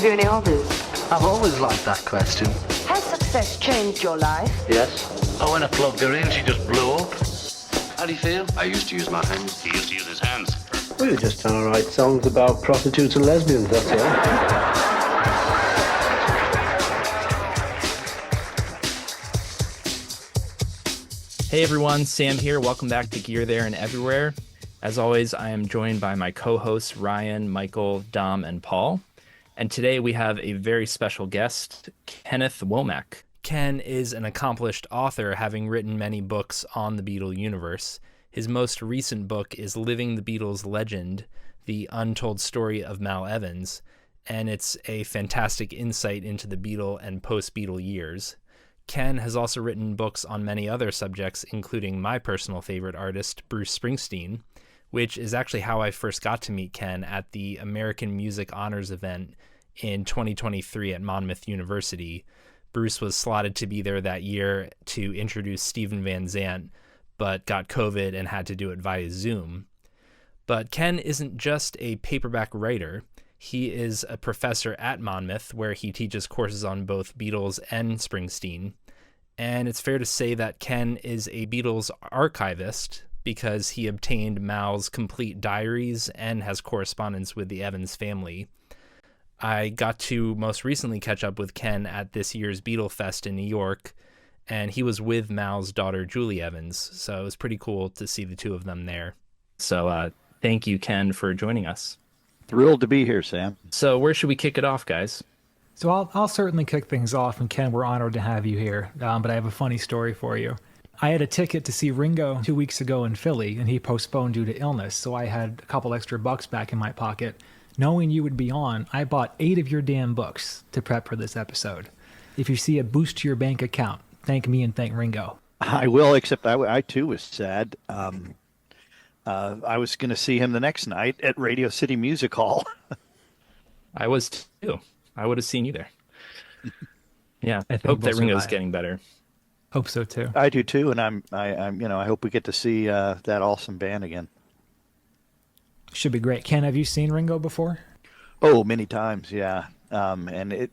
you any hobbies? I've always liked that question. Has success changed your life? Yes. Oh, when I plugged her in, she just blew up. How do you feel? I used to use my hands. He used to use his hands. We were just trying to write songs about prostitutes and lesbians, that's all. Hey everyone, Sam here. Welcome back to Gear There and Everywhere. As always, I am joined by my co-hosts Ryan, Michael, Dom, and Paul. And today we have a very special guest, Kenneth Womack. Ken is an accomplished author, having written many books on the Beatle universe. His most recent book is Living the Beatles Legend, The Untold Story of Mal Evans, and it's a fantastic insight into the Beatle and post-Beatle years. Ken has also written books on many other subjects, including my personal favorite artist, Bruce Springsteen, which is actually how I first got to meet Ken at the American Music Honors event in 2023 at Monmouth University. Bruce was slotted to be there that year to introduce Stephen Van Zandt, but got COVID and had to do it via Zoom. But Ken isn't just a paperback writer. He is a professor at Monmouth, where he teaches courses on both Beatles and Springsteen. And it's fair to say that Ken is a Beatles archivist because he obtained Mal's complete diaries and has correspondence with the Evans family. I got to most recently catch up with Ken at this year's Beatle Fest in New York, and he was with Mal's daughter, Julie Evans. So it was pretty cool to see the two of them there. So thank you, Ken, for joining us. Thrilled to be here, Sam. So where should we kick it off, guys? So I'll certainly kick things off, and Ken, we're honored to have you here, but I have a funny story for you. I had a ticket to see Ringo 2 weeks ago in Philly, and he postponed due to illness, so I had a couple extra bucks back in my pocket. Knowing you would be on, I bought 8 of your damn books to prep for this episode. If you see a boost to your bank account, thank me and thank Ringo. I will, except I too was sad. I was going to see him the next night at Radio City Music Hall. I was too. I would have seen you there. Yeah, I hope we'll that Ringo's survive. getting better. Hope so too. I do too, and I hope we get to see that awesome band again. Should be great. Ken, have you seen Ringo before? Oh, many times, yeah. And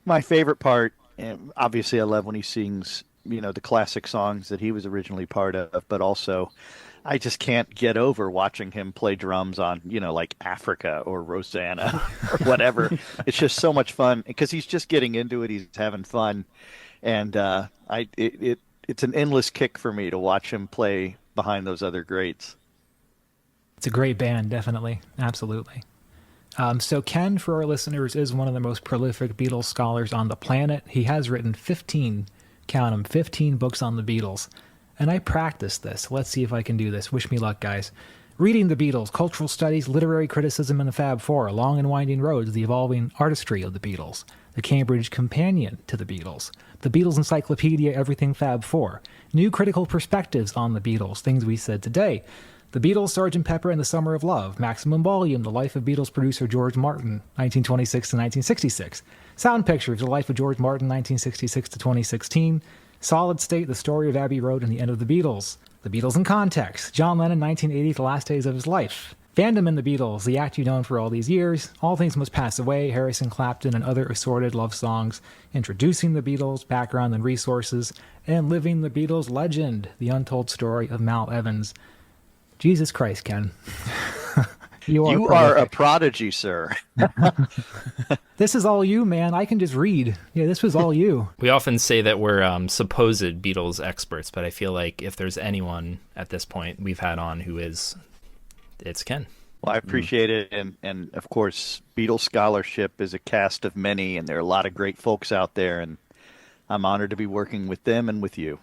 my favorite part, and obviously I love when he sings, the classic songs that he was originally part of, but also I just can't get over watching him play drums on, like Africa or Rosanna or whatever. It's just so much fun because he's just getting into it. He's having fun. And it's an endless kick for me to watch him play behind those other greats. It's a great band, definitely. Absolutely. So Ken, for our listeners, is one of the most prolific Beatles scholars on the planet. He has written 15, count them, 15 books on the Beatles. And I practiced this. Let's see if I can do this. Wish me luck, guys. Reading the Beatles, Cultural Studies, Literary Criticism, and the Fab Four, Long and Winding Roads, The Evolving Artistry of the Beatles, The Cambridge Companion to the Beatles, The Beatles Encyclopedia, Everything Fab Four, New Critical Perspectives on the Beatles, Things We Said Today, The Beatles, Sgt. Pepper and the Summer of Love, Maximum Volume, The Life of Beatles producer George Martin, 1926 to 1966, Sound Pictures, The Life of George Martin, 1966 to 2016, Solid State, The Story of Abbey Road and the End of the Beatles, The Beatles in Context, John Lennon, 1980 The Last Days of His Life, Fandom in the Beatles, The Act You've Known for All These Years, All Things Must Pass Away, Harrison Clapton and Other Assorted Love Songs, Introducing the Beatles, Background and Resources, and Living the Beatles Legend, The Untold Story of Mal Evans. Jesus Christ, Ken. You are a prodigy, sir. This is all you, man. I can just read. Yeah, this was all you. We often say that we're supposed Beatles experts, but I feel like if there's anyone at this point we've had on who is, it's Ken. Well, I appreciate it. And of course, Beatles scholarship is a cast of many, and there are a lot of great folks out there, and I'm honored to be working with them and with you.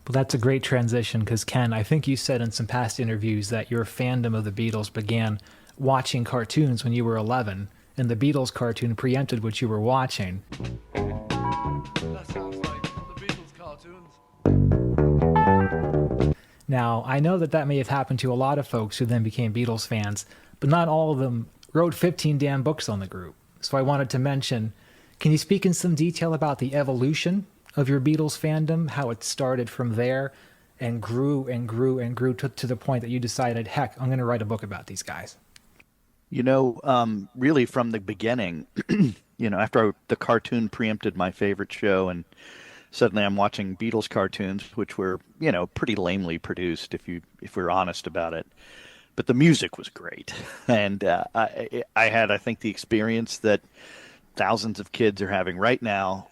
Well, that's a great transition because, Ken, I think you said in some past interviews that your fandom of the Beatles began watching cartoons when you were 11, and the Beatles cartoon preempted what you were watching. That sounds like the Beatles cartoons. Now, I know that may have happened to a lot of folks who then became Beatles fans, but not all of them wrote 15 damn books on the group. So I wanted to mention, can you speak in some detail about the evolution of your Beatles fandom, how it started from there and grew and grew and grew to the point that you decided, heck, I'm going to write a book about these guys? Really from the beginning, after the cartoon preempted my favorite show, and suddenly I'm watching Beatles cartoons, which were, pretty lamely produced, if we're honest about it. But the music was great, and I had, I think, the experience that thousands of kids are having right now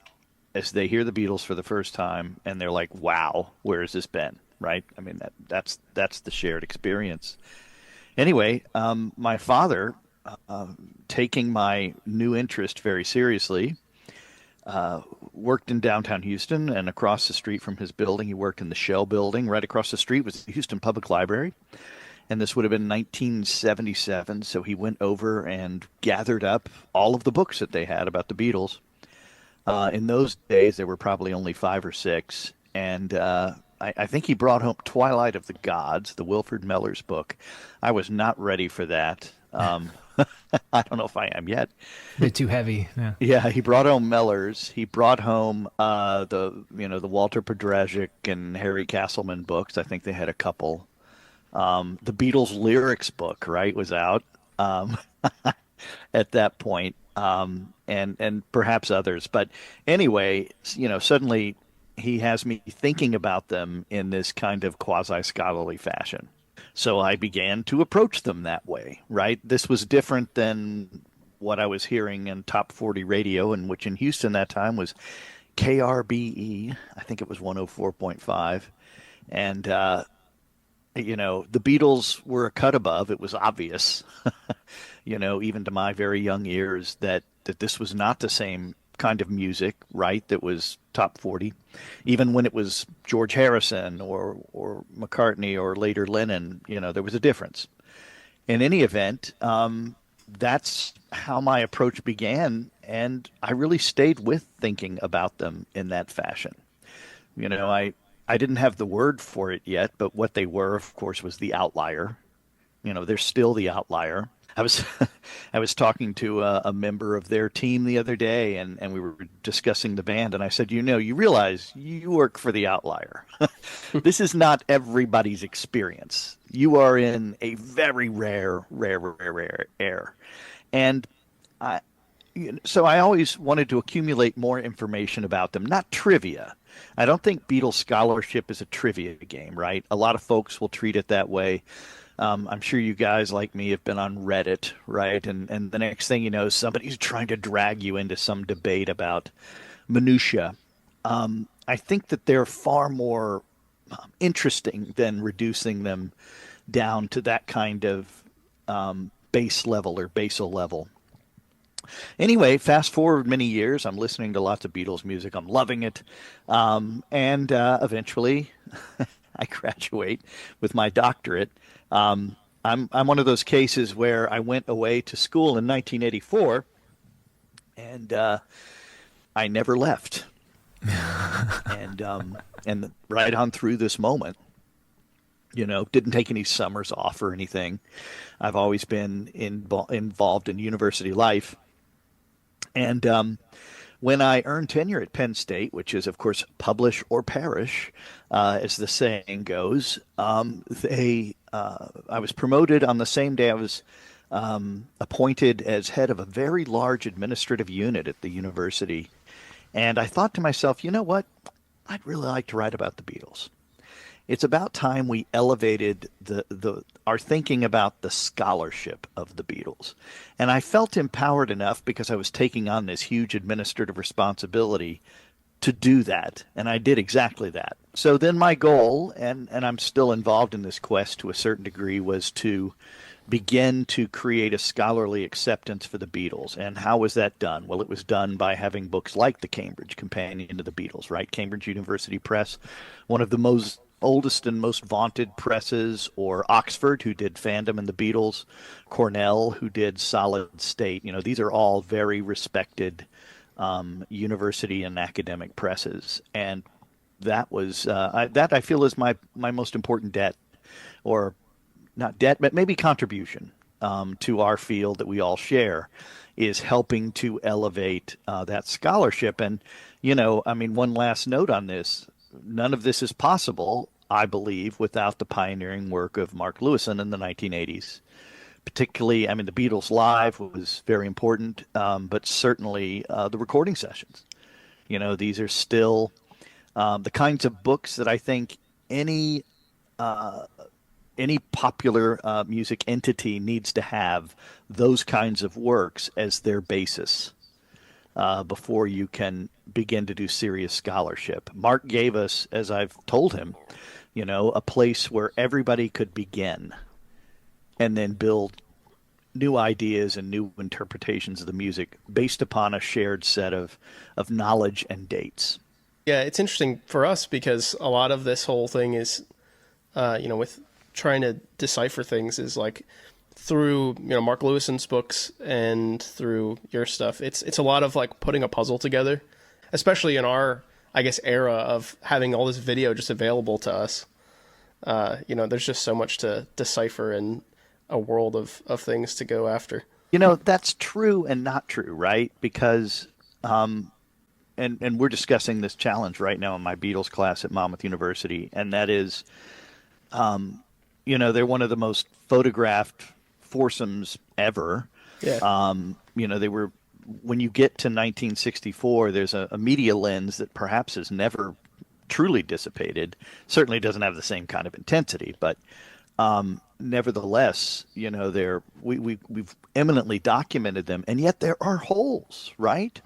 as they hear the Beatles for the first time, and they're like, "Wow, where has this been?" Right? I mean, that's the shared experience. Anyway, my father, taking my new interest very seriously, worked in downtown Houston, and across the street from his building, he worked in the Shell building. Right across the street was the Houston Public Library, and this would have been 1977. So he went over and gathered up all of the books that they had about the Beatles. In those days, there were probably only five or six, and I think he brought home Twilight of the Gods, the Wilfred Mellers book. I was not ready for that. I don't know if I am yet. A bit too heavy. Yeah. Yeah, he brought home Mellers. He brought home the Walter Podrazik and Harry Castleman books. I think they had a couple. The Beatles lyrics book, right, was out at that point, and perhaps others. But anyway, suddenly he has me thinking about them in this kind of quasi-scholarly fashion. So I began to approach them that way, right? This was different than what I was hearing in top 40 radio, and which in Houston that time was KRBE. I think it was 104.5. And, the Beatles were a cut above. It was obvious, even to my very young ears, that this was not the same kind of music, right, that was top 40. Even when it was George Harrison or McCartney or later Lennon, there was a difference. In any event, that's how my approach began, and I really stayed with thinking about them in that fashion. I didn't have the word for it yet, but what they were, of course, was the outlier. They're still the outlier. I was I was talking to a member of their team the other day, and we were discussing the band, and I said, you realize you work for the outlier. This is not everybody's experience. You are in a very rare air. And so I always wanted to accumulate more information about them, not trivia. I don't think Beatles scholarship is a trivia game, right? A lot of folks will treat it that way. I'm sure you guys like me have been on Reddit, right? And the next thing you know, somebody's trying to drag you into some debate about minutia. I think that they're far more interesting than reducing them down to that kind of base level or basal level. Anyway, fast forward many years, I'm listening to lots of Beatles music. I'm loving it. And eventually I graduate with my doctorate. I'm one of those cases where I went away to school in 1984, and I never left. And right on through this moment, didn't take any summers off or anything. I've always been involved in university life. And when I earned tenure at Penn State, which is, of course, publish or perish, as the saying goes, I was promoted on the same day I was appointed as head of a very large administrative unit at the university. And I thought to myself, you know what? I'd really like to write about the Beatles. It's about time we elevated our thinking about the scholarship of the Beatles. And I felt empowered enough because I was taking on this huge administrative responsibility to do that. And I did exactly that. So then my goal, and I'm still involved in this quest to a certain degree, was to begin to create a scholarly acceptance for the Beatles. And how was that done? Well, it was done by having books like the Cambridge Companion to the Beatles, right? Cambridge University Press, one of the most oldest and most vaunted presses, or Oxford, who did Fandom and the Beatles, Cornell, who did Solid State. These are all very respected university and academic presses. And that was that I feel is my most important debt, or not debt, but maybe contribution to our field that we all share, is helping to elevate that scholarship. And, one last note on this. None of this is possible, I believe, without the pioneering work of Mark Lewison in the 1980s. particularly, I mean, the Beatles live was very important, but certainly the recording sessions. You know, these are still the kinds of books that I think any any popular music entity needs to have those kinds of works as their basis before you can begin to do serious scholarship. Mark gave us, as I've told him, you know, a place where everybody could begin and then build new ideas and new interpretations of the music based upon a shared set of knowledge and dates. Yeah, it's interesting for us because a lot of this whole thing is, with trying to decipher things is like through, Mark Lewison's books and through your stuff. It's a lot of like putting a puzzle together, especially in our, I guess, era of having all this video just available to us. There's just so much to decipher and a world of things to go after. You know, that's true and not true, right? Because, and we're discussing this challenge right now in my Beatles class at Monmouth University, and that is, they're one of the most photographed foursomes ever. Yeah. They were, when you get to 1964, there's a media lens that perhaps has never truly dissipated. Certainly doesn't have the same kind of intensity, but nevertheless, we've eminently documented them, and yet there are holes, right?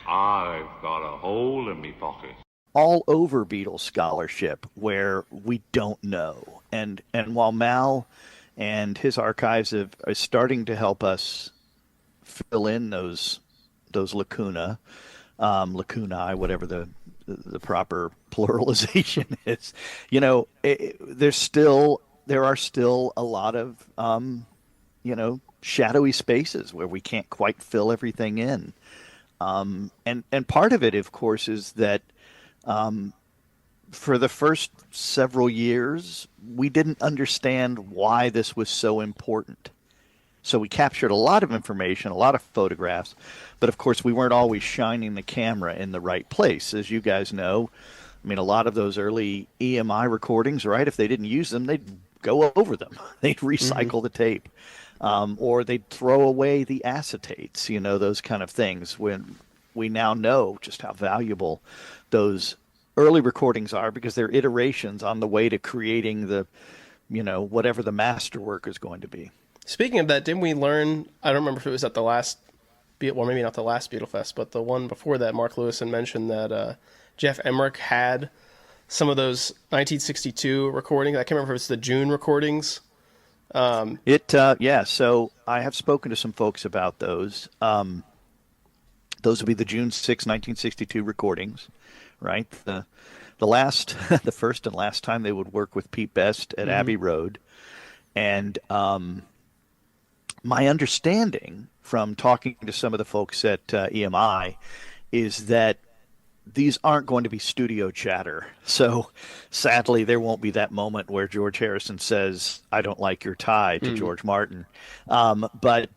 I've got a hole in me pocket. All over Beatles scholarship where we don't know. And while Mal and his archives are starting to help us fill in those lacunae, whatever the proper pluralization is, there are still a lot of shadowy spaces where we can't quite fill everything in. And part of it, of course, is that for the first several years, we didn't understand why this was so important. So we captured a lot of information, a lot of photographs, but of course we weren't always shining the camera in the right place. As you guys know, I mean, a lot of those early EMI recordings, right, if they didn't use them, they'd go over them. They'd recycle the tape. Or they'd throw away the acetates, those kind of things. When we now know just how valuable those early recordings are because they're iterations on the way to creating the, whatever the masterwork is going to be. Speaking of that, didn't we learn, I don't remember if it was at the last, well, maybe not the last Beatle Fest, but the one before that, Mark Lewison mentioned that Jeff Emmerich had some of those 1962 recordings. I can't remember if it's the June recordings. So I have spoken to some folks about those. Those would be the June 6, 1962 recordings, right? The last, the first and last time they would work with Pete Best at Abbey Road. And my understanding from talking to some of the folks at EMI is that these aren't going to be studio chatter. So sadly, there won't be that moment where George Harrison says, "I don't like your tie" to George Martin. But,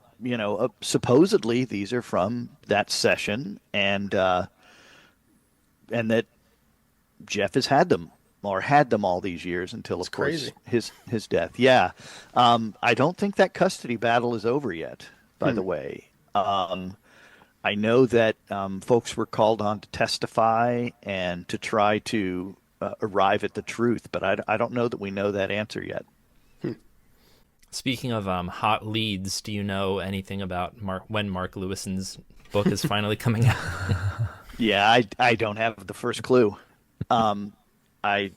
supposedly these are from that session and that Jeff has had them all these years until, of course, his death. Yeah. I don't think that custody battle is over yet, by the way. I know that folks were called on to testify and to try to arrive at the truth, but I don't know that we know that answer yet. Speaking of hot leads, do you know anything about when Mark Lewison's book is finally coming out? Yeah, I don't have the first clue. I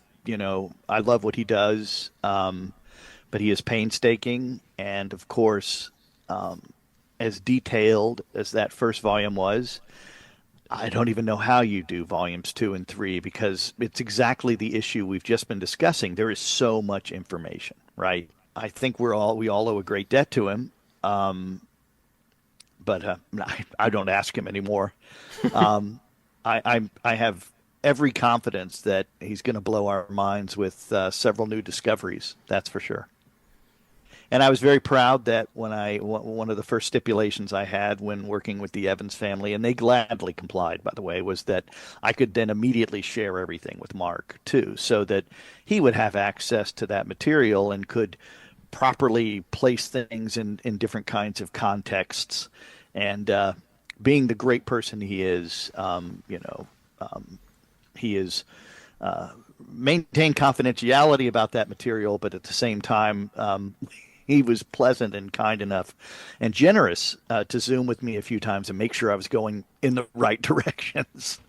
love what he does, but he is painstaking, and of course, as detailed as that first volume was, I don't even know how you do volumes 2 and 3 because it's exactly the issue we've just been discussing. There is so much information, right? I think we all owe a great debt to him, but I don't ask him anymore. I have every confidence that he's going to blow our minds with several new discoveries. That's for sure. And I was very proud that one of the first stipulations I had when working with the Evans family, and they gladly complied, by the way, was that I could then immediately share everything with Mark too, so that he would have access to that material and could properly place things in different kinds of contexts, and being the great person he is, he is maintained confidentiality about that material, but at the same time, he was pleasant and kind enough and generous to Zoom with me a few times and make sure I was going in the right directions.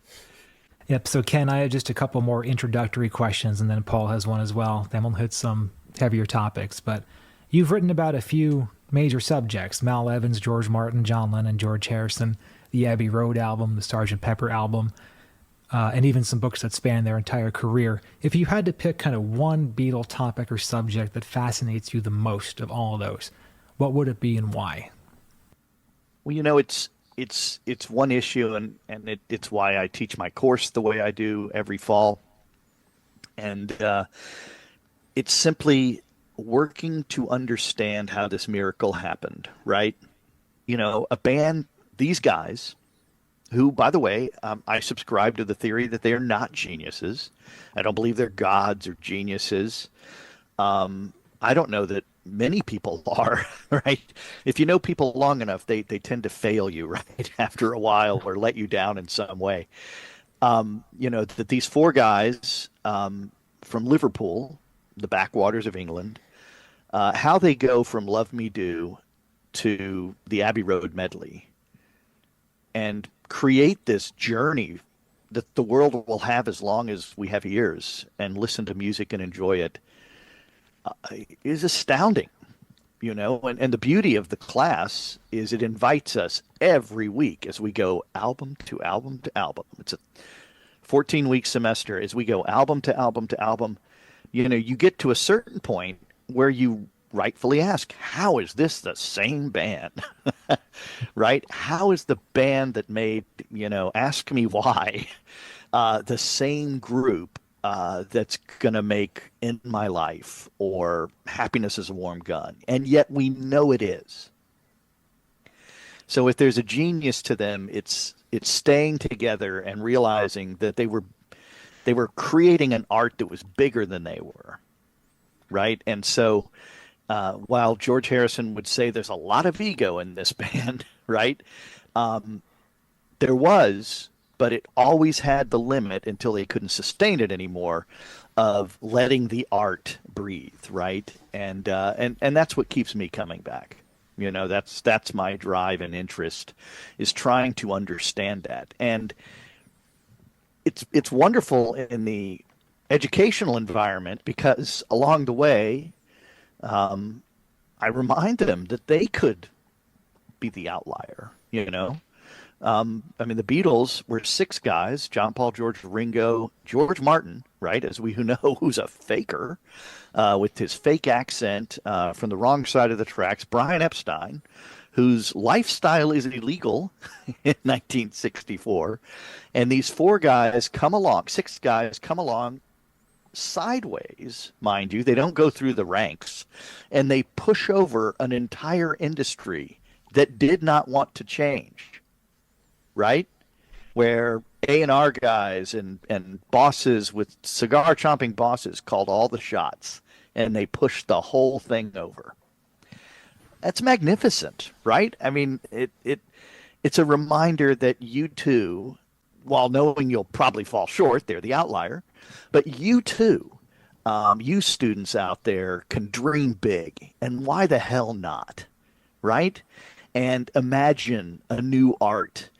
Yep. So Ken, I have just a couple more introductory questions, and then Paul has one as well. Then we'll hit some heavier topics. But you've written about a few major subjects: Mal Evans, George Martin, John Lennon, George Harrison, the Abbey Road album, the Sgt. Pepper album, and even some books that span their entire career. If you had to pick kind of one Beatle topic or subject that fascinates you the most of all of those, what would it be and why? Well, it's one issue, and it's why I teach my course the way I do every fall. And it's simply working to understand how this miracle happened, right? A band, these guys, who, by the way, I subscribe to the theory that they are not geniuses. I don't believe they're gods or geniuses. I don't know that many people are, right? If you know people long enough, they tend to fail you, right, after a while, or let you down in some way. That these four guys from Liverpool, the backwaters of England, how they go from Love Me Do to the Abbey Road medley and create this journey that the world will have as long as we have ears and listen to music and enjoy it, is astounding, and the beauty of the class is it invites us every week as we go album to album to album. It's a 14-week semester. As we go album to album to album, you get to a certain point where you rightfully ask, how is this the same band? Right? How is the band that made, Ask Me Why, the same group that's going to make In My Life or Happiness is a Warm Gun? And yet we know it is. So if there's a genius to them, it's staying together and realizing that they were creating an art that was bigger than they were, right? And so while George Harrison would say there's a lot of ego in this band, right? There was, but it always had the limit until they couldn't sustain it anymore of letting the art breathe, right? And that's what keeps me coming back. That's my drive and interest, is trying to understand that. And it's wonderful in the educational environment because along the way, I remind them that they could be the outlier, the Beatles were six guys: John, Paul, George, Ringo, George Martin, right, as we know, who's a faker with his fake accent from the wrong side of the tracks, Brian Epstein, whose lifestyle is illegal in 1964. And these six guys come along sideways, mind you. They don't go through the ranks, and they push over an entire industry that did not want to change, right? Where A&R guys and bosses with cigar chomping bosses called all the shots, and they pushed the whole thing over. That's magnificent, right? I mean, it's a reminder that you too, while knowing you'll probably fall short, they're the outlier, but you too, you students out there, can dream big, and why the hell not, right? And imagine a new art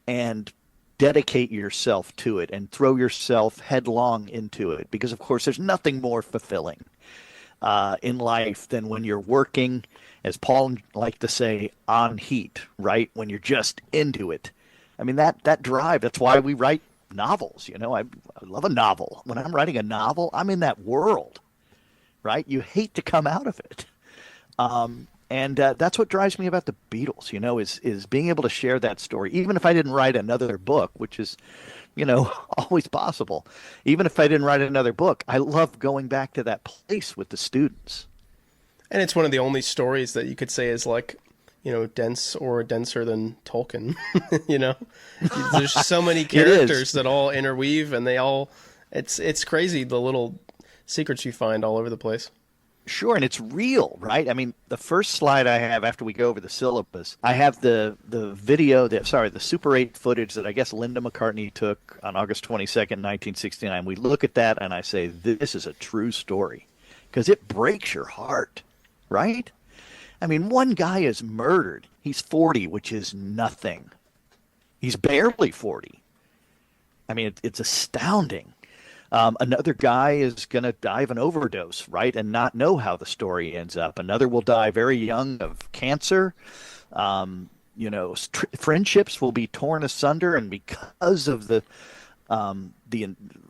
and dedicate yourself to it and throw yourself headlong into it, because of course there's nothing more fulfilling in life than when you're working, as Paul liked to say, on heat, right? When you're just into it. I mean, that drive, that's why we write novels. I love a novel. When I'm writing a novel, I'm in that world, right? You hate to come out of it. And that's what drives me about the Beatles, is being able to share that story. Even if I didn't write another book, which is, always possible. Even if I didn't write another book, I love going back to that place with the students. And it's one of the only stories that you could say is like, dense or denser than Tolkien. There's so many characters that all interweave, and they all, it's crazy the little secrets you find all over the place. Sure, and it's real, right? I mean, the first slide I have after we go over the syllabus, I have the video the Super 8 footage that I guess Linda McCartney took on August 22nd, 1969. We look at that and I say, this is a true story because it breaks your heart, right? I mean, one guy is murdered. He's 40, which is nothing. He's barely 40. I mean, it's astounding. Another guy is going to die of an overdose, right, and not know how the story ends up. Another will die very young of cancer. Friendships will be torn asunder, and because of the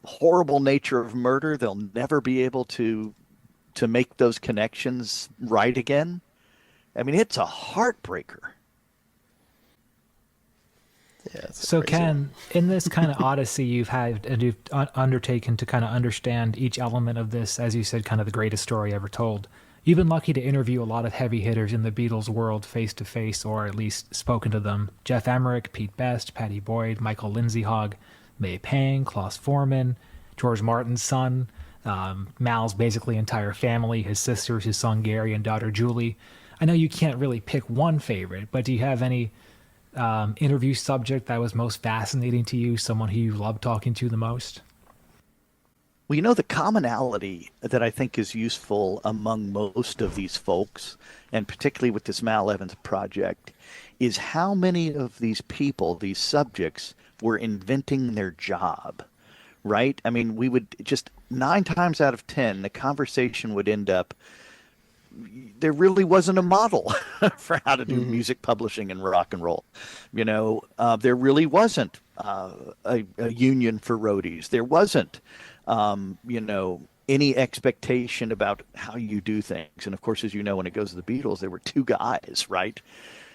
horrible nature of murder, they'll never be able to make those connections right again. I mean, it's a heartbreaker. Yeah, so crazy. Ken, in this kind of odyssey you've had and you've undertaken to kind of understand each element of this, as you said, kind of the greatest story ever told, you've been lucky to interview a lot of heavy hitters in the Beatles world face to face, or at least spoken to them. Jeff Emerick, Pete Best, Pattie Boyd, Michael Lindsay Hogg, May Pang, Klaus Foreman, George Martin's son, Mal's basically entire family, his sisters, his son Gary and daughter Julie. I know you can't really pick one favorite, but do you have any interview subject that was most fascinating to you, someone who you loved talking to the most? Well, the commonality that I think is useful among most of these folks, and particularly with this Mal Evans project, is how many of these people, these subjects, were inventing their job, right? I mean, we would just 9 times out of 10, the conversation would end up, there really wasn't a model for how to do music publishing and rock and roll. There really wasn't a union for roadies. There wasn't, any expectation about how you do things. And of course, as you know, when it goes to the Beatles, there were 2 guys, right?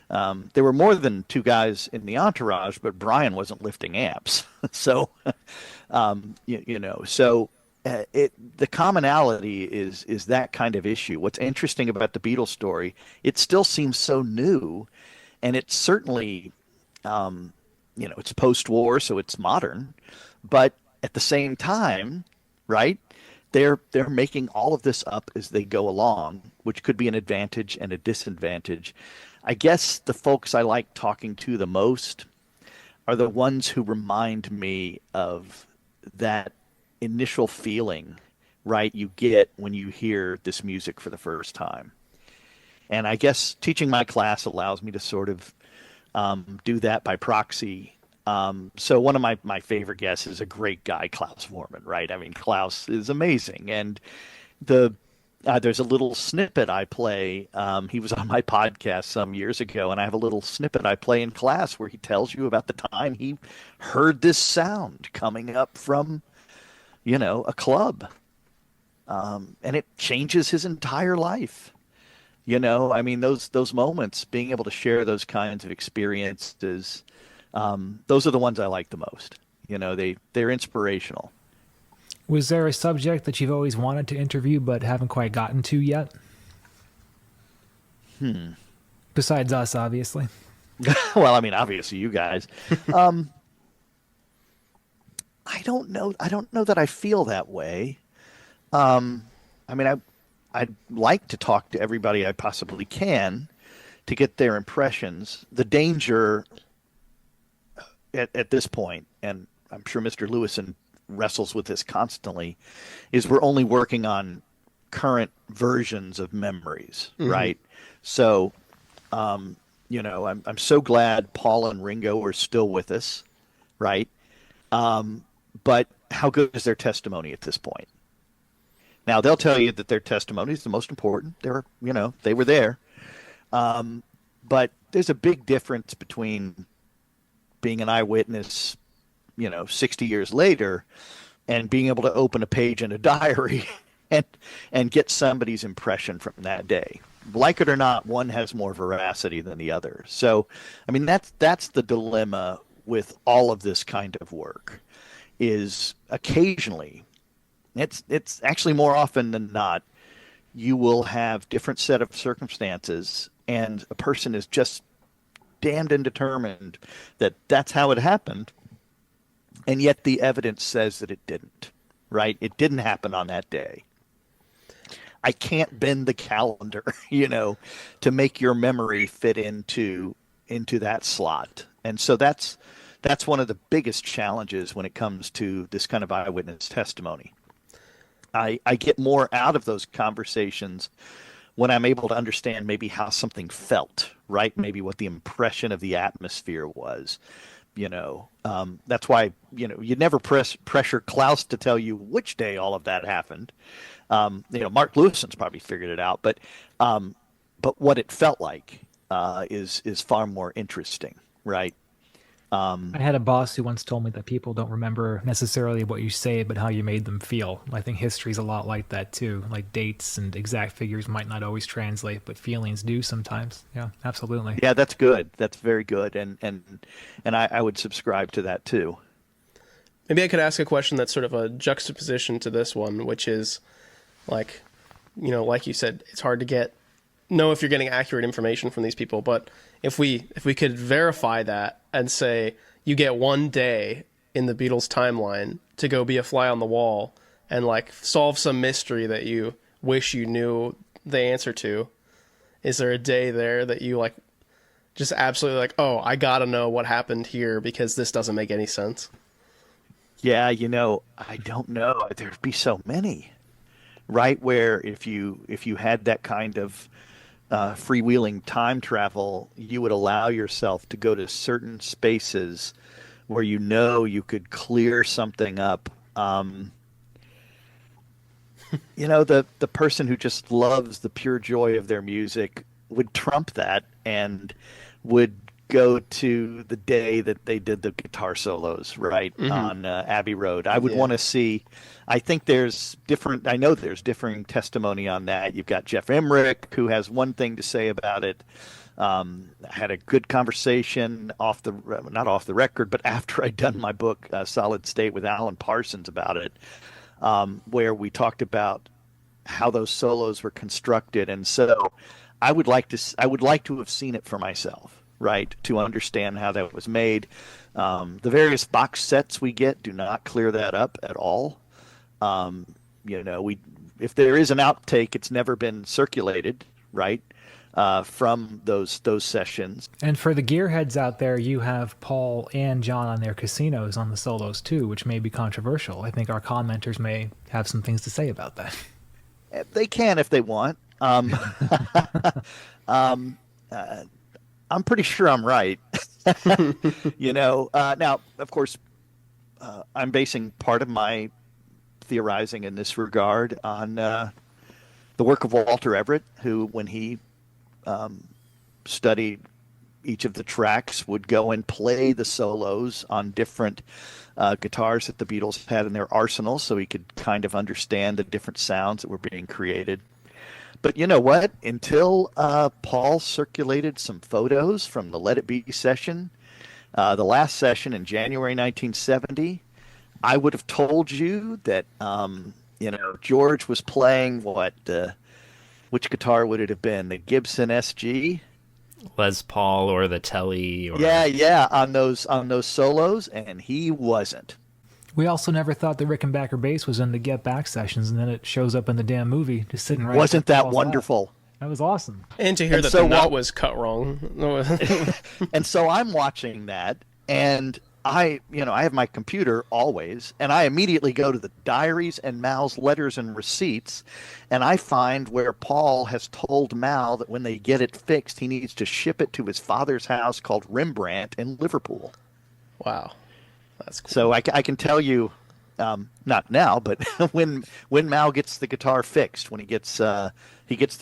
There were more than 2 guys in the entourage, but Brian wasn't lifting amps. So, the commonality is that kind of issue. What's interesting about the Beatles story, it still seems so new, and it's certainly, it's post-war, so it's modern, but at the same time, right, they're making all of this up as they go along, which could be an advantage and a disadvantage. I guess the folks I like talking to the most are the ones who remind me of that initial feeling, right, you get when you hear this music for the first time. And I guess teaching my class allows me to sort of do that by proxy. So one of my favorite guests is a great guy, Klaus Foreman, right? I mean, Klaus is amazing. And there's a little snippet I play. He was on my podcast some years ago, and I have a little snippet I play in class where he tells you about the time he heard this sound coming up from a club. And it changes his entire life. I mean, those moments, being able to share those kinds of experiences, those are the ones I like the most. They're inspirational. Was there a subject that you've always wanted to interview but haven't quite gotten to yet? Besides us, obviously. Well, I mean, obviously you guys. I don't know that I feel that way. I mean, I'd like to talk to everybody I possibly can to get their impressions. The danger at this point, and I'm sure Mr. Lewison wrestles with this constantly, is we're only working on current versions of memories, right? So, I'm so glad Paul and Ringo are still with us, right? But how good is their testimony at this point? Now, they'll tell you that their testimony is the most important. They were there. But there's a big difference between being an eyewitness, 60 years later and being able to open a page in a diary and get somebody's impression from that day. Like it or not, one has more veracity than the other. So, I mean, that's the dilemma with all of this kind of work. Is occasionally, it's actually more often than not, you will have different set of circumstances, and a person is just damned and determined that that's how it happened, and yet the evidence says that it didn't, right? It didn't happen on that day. I can't bend the calendar, to make your memory fit into that slot. And so that's one of the biggest challenges when it comes to this kind of eyewitness testimony. I get more out of those conversations when I'm able to understand maybe how something felt, right? Maybe what the impression of the atmosphere was. That's why, you never pressure Klaus to tell you which day all of that happened. Mark Lewison's probably figured it out, but what it felt like is far more interesting, right? I had a boss who once told me that people don't remember necessarily what you say, but how you made them feel. I think history's a lot like that too. Like dates and exact figures might not always translate, but feelings do sometimes. Yeah, absolutely. Yeah, that's good. That's very good, and I would subscribe to that too. Maybe I could ask a question that's sort of a juxtaposition to this one, which is like, like you said, it's hard to know if you're getting accurate information from these people, but if we could verify that and say you get one day in the Beatles timeline to go be a fly on the wall and like solve some mystery that you wish you knew the answer to, is there a day there that you like just absolutely like, oh, I gotta know what happened here because this doesn't make any sense? Yeah, I don't know. There'd be so many, right? Where if you had that kind of freewheeling time travel, you would allow yourself to go to certain spaces where you could clear something up. The person who just loves the pure joy of their music would trump that and would go to the day that they did the guitar solos, right, on Abbey Road. I would want to see. I think I know there's differing testimony on that. You've got Jeff Emmerich, who has one thing to say about it. Had a good conversation not off the record, but after I'd done my book, Solid State, with Alan Parsons about it, where we talked about how those solos were constructed. And so I would like to have seen it for myself, right, to understand how that was made. The various box sets we get do not clear that up at all. If there is an outtake, it's never been circulated, right, from those sessions. And for the gearheads out there, you have Paul and John on their casinos on the solos too, which may be controversial. I think our commenters may have some things to say about that. They can if they want. I'm pretty sure I'm right. Now, of course, I'm basing part of my theorizing in this regard on the work of Walter Everett, who, when he studied each of the tracks, would go and play the solos on different guitars that the Beatles had in their arsenal, so he could kind of understand the different sounds that were being created. But you know what? Until Paul circulated some photos from the Let It Be session, the last session in January 1970, I would have told you that, George was playing which guitar would it have been? The Gibson SG? Les Paul or the Telly? Or... Yeah, on those solos, and he wasn't. We also never thought the Rickenbacker bass was in the Get Back sessions, and then it shows up in the damn movie, just sitting right. Wasn't that wonderful? That was awesome. And to hear that the nut was cut wrong. And so I'm watching that, and I have my computer always, and I immediately go to the diaries and Mal's letters and receipts, and I find where Paul has told Mal that when they get it fixed, he needs to ship it to his father's house called Rembrandt in Liverpool. Wow. That's cool. So I can tell you, not now, but when Mal gets the guitar fixed, when he gets the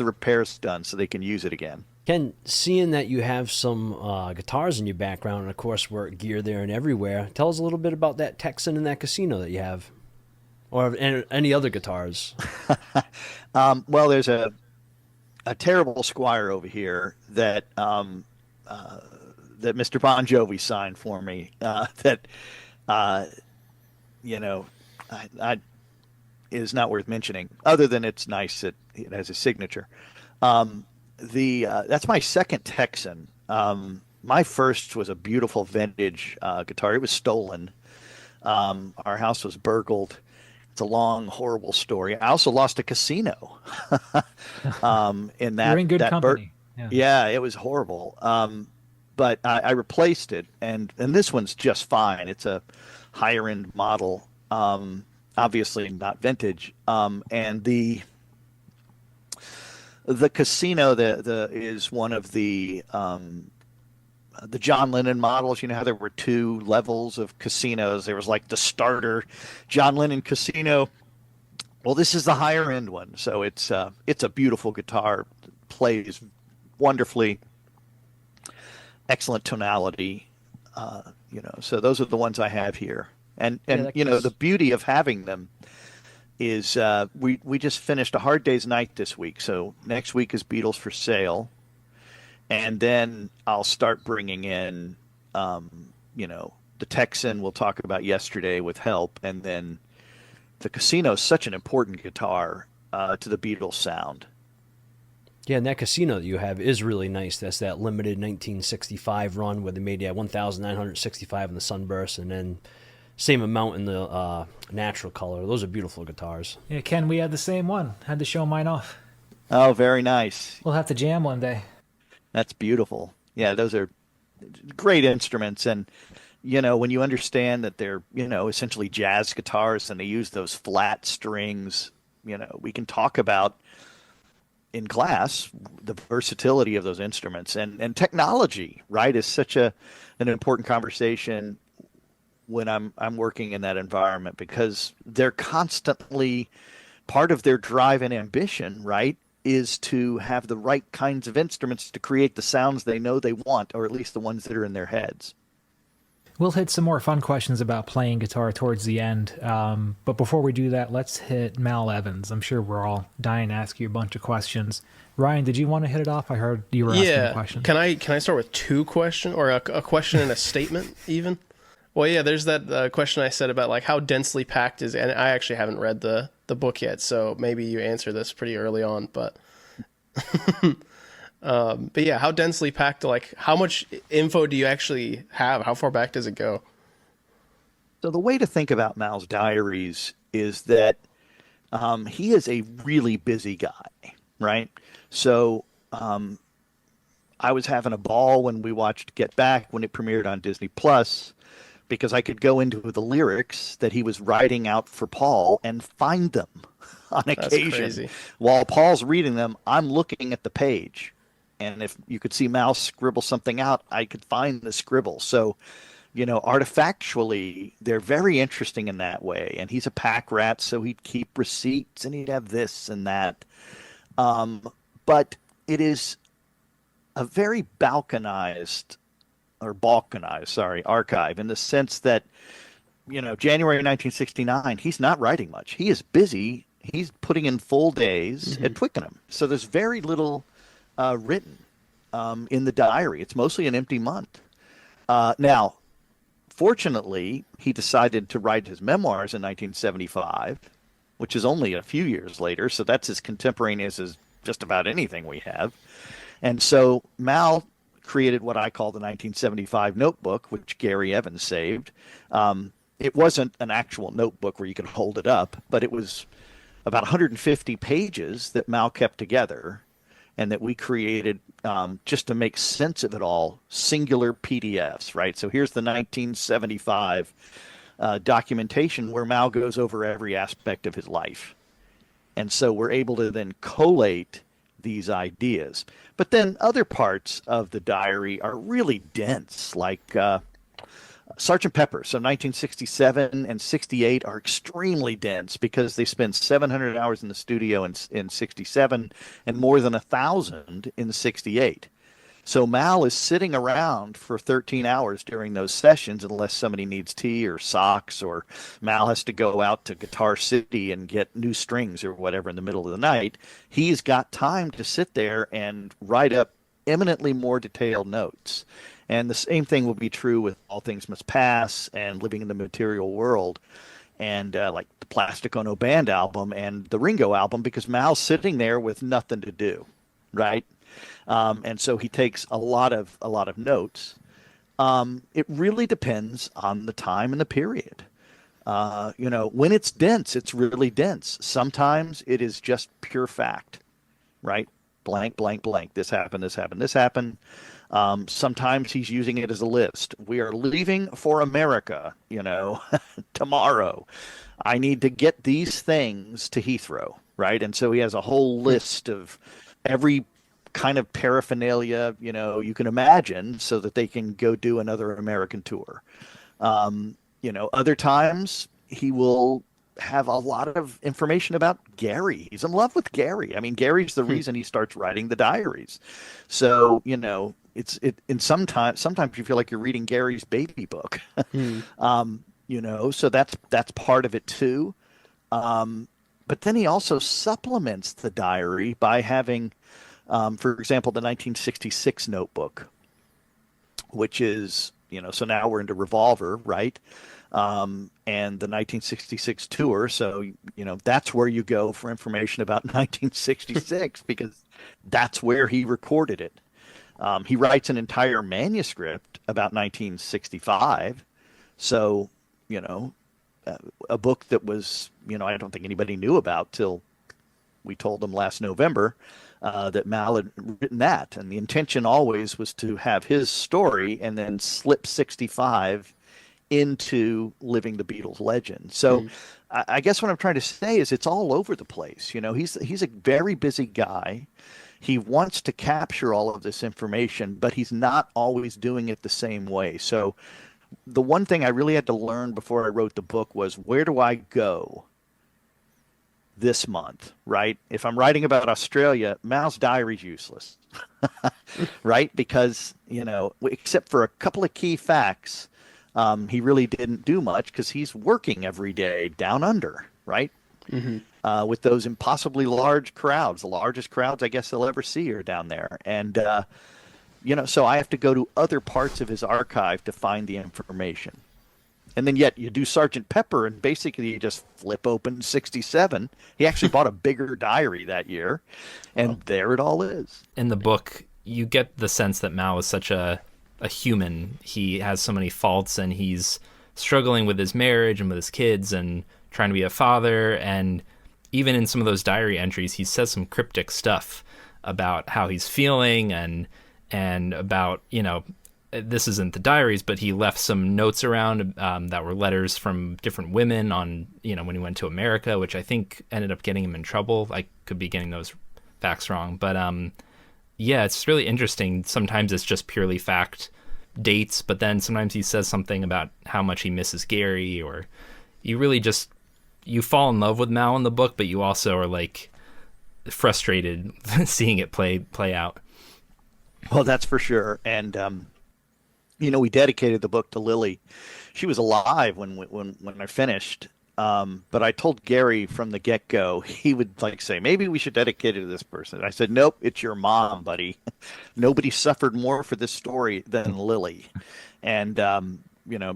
repairs done so they can use it again. Ken, seeing that you have some guitars in your background, and of course we're Gear There and Everywhere, tell us a little bit about that Texan and that casino that you have, or any other guitars. Well, there's a terrible Squire over here that Mr. Bon Jovi signed for me. Is not worth mentioning, other than it's nice that it has a signature. That's my second Texan. My first was a beautiful vintage guitar. It was stolen. Our house was burgled, It's a long, horrible story. I also lost a casino. In that You're in good that company. Yeah. yeah, it was horrible. But I replaced it, and this one's just fine. It's a higher end model, obviously not vintage. And the casino the is one of the John Lennon models. You know how there were two levels of casinos. There was like the starter John Lennon casino. Well, this is the higher end one, so it's a beautiful guitar, plays wonderfully, excellent tonality. So those are the ones I have here, and the beauty of having them is we just finished a Hard Day's Night this week, so next week is Beatles for Sale, and then I'll start bringing in the Texan we'll talk about yesterday with Help, and then the Casino is such an important guitar to the Beatles sound. Yeah, and that casino that you have is really nice. That's that limited 1965 run where they made 1,965 in the Sunburst, and then same amount in the natural color. Those are beautiful guitars. Yeah, Ken, we had the same one. Had to show mine off. Oh, very nice. We'll have to jam one day. That's beautiful. Yeah, those are great instruments, and when you understand that they're essentially jazz guitars and they use those flat strings, we can talk about in class the versatility of those instruments, and technology, right, is such an important conversation when I'm working in that environment, because they're constantly, part of their drive and ambition, right, is to have the right kinds of instruments to create the sounds they know they want, or at least the ones that are in their heads. We'll hit some more fun questions about playing guitar towards the end. But before we do that, let's hit Mal Evans. I'm sure we're all dying to ask you a bunch of questions. Ryan, did you want to hit it off? I heard you were asking a question. Can I start with two questions, or a question and a statement even? Well, yeah, there's that question I said about like how densely packed is, and I actually haven't read the book yet, so maybe you answer this pretty early on, but but yeah, how densely packed, like how much info do you actually have? How far back does it go? So the way to think about Mal's diaries is that he is a really busy guy, right? So I was having a ball when we watched Get Back when it premiered on Disney Plus, because I could go into the lyrics that he was writing out for Paul and find them on occasion. That's crazy. While Paul's reading them, I'm looking at the page. And if you could see Mal scribble something out, I could find the scribble. So, artifactually, they're very interesting in that way. And he's a pack rat, so he'd keep receipts and he'd have this and that. But it is a very balkanized archive, in the sense that, January 1969, he's not writing much. He is busy. He's putting in full days at Twickenham. So there's very little written in the diary. It's mostly an empty month. Now, fortunately, he decided to write his memoirs in 1975, which is only a few years later. So that's as contemporaneous as just about anything we have. And so Mal created what I call the 1975 notebook, which Gary Evans saved. It wasn't an actual notebook where you could hold it up, but it was about 150 pages that Mal kept together and that we created just to make sense of it all, singular PDFs, right? So here's the 1975 documentation where Mal goes over every aspect of his life. And so we're able to then collate these ideas. But then other parts of the diary are really dense, like Sgt. Pepper. So 1967 and 68 are extremely dense because they spend 700 hours in the studio in 67 and more than 1,000 in 68. So Mal is sitting around for 13 hours during those sessions, unless somebody needs tea or socks, or Mal has to go out to Guitar City and get new strings or whatever in the middle of the night. He's got time to sit there and write up eminently more detailed notes. And the same thing will be true with All Things Must Pass and Living in the Material World, and like the Plastic Ono Band album and the Ringo album, because Mal's sitting there with nothing to do, right? And so he takes a lot of notes. It really depends on the time and the period. When it's dense, it's really dense. Sometimes it is just pure fact, right? Blank, blank, blank. This happened, this happened, this happened. Sometimes he's using it as a list. We are leaving for America, tomorrow. I need to get these things to Heathrow, right? And so he has a whole list of every kind of paraphernalia, you can imagine so that they can go do another American tour. Other times he will have a lot of information about Gary. He's in love with Gary. I mean, Gary's the reason he starts writing the diaries. So, sometimes you feel like you're reading Gary's baby book. So that's part of it too. But then he also supplements the diary by having, for example, the 1966 notebook, which is, so now we're into Revolver, right? And the 1966 tour. So, that's where you go for information about 1966 because that's where he recorded it. He writes an entire manuscript about 1965. So, a book that was, I don't think anybody knew about till we told them last November that Mal had written that. And the intention always was to have his story and then slip 65 into living the Beatles legend. So I guess what I'm trying to say is it's all over the place. He's a very busy guy. He wants to capture all of this information, but he's not always doing it the same way. So the one thing I really had to learn before I wrote the book was, where do I go this month, right? If I'm writing about Australia, Mal's diary's useless, right? Because, except for a couple of key facts, he really didn't do much because he's working every day down under, right? With those impossibly large crowds, the largest crowds I guess they'll ever see are down there. And, so I have to go to other parts of his archive to find the information. And then yet you do Sergeant Pepper and basically you just flip open 67. He actually bought a bigger diary that year, and there it all is. In the book, you get the sense that Mal is such a human. He has so many faults, and he's struggling with his marriage and with his kids and trying to be a father. And even in some of those diary entries, he says some cryptic stuff about how he's feeling and about, this isn't the diaries, but he left some notes around that were letters from different women on, when he went to America, which I think ended up getting him in trouble. I could be getting those facts wrong. But yeah, it's really interesting. Sometimes it's just purely fact dates, but then sometimes he says something about how much he misses Gary, or you really just, you fall in love with Mal in the book, but you also are like frustrated seeing it play out. Well, that's for sure. And, we dedicated the book to Lily. She was alive when I finished. But I told Gary from the get-go, he would say, maybe we should dedicate it to this person. I said, nope, it's your mom, buddy. Nobody suffered more for this story than Lily. And,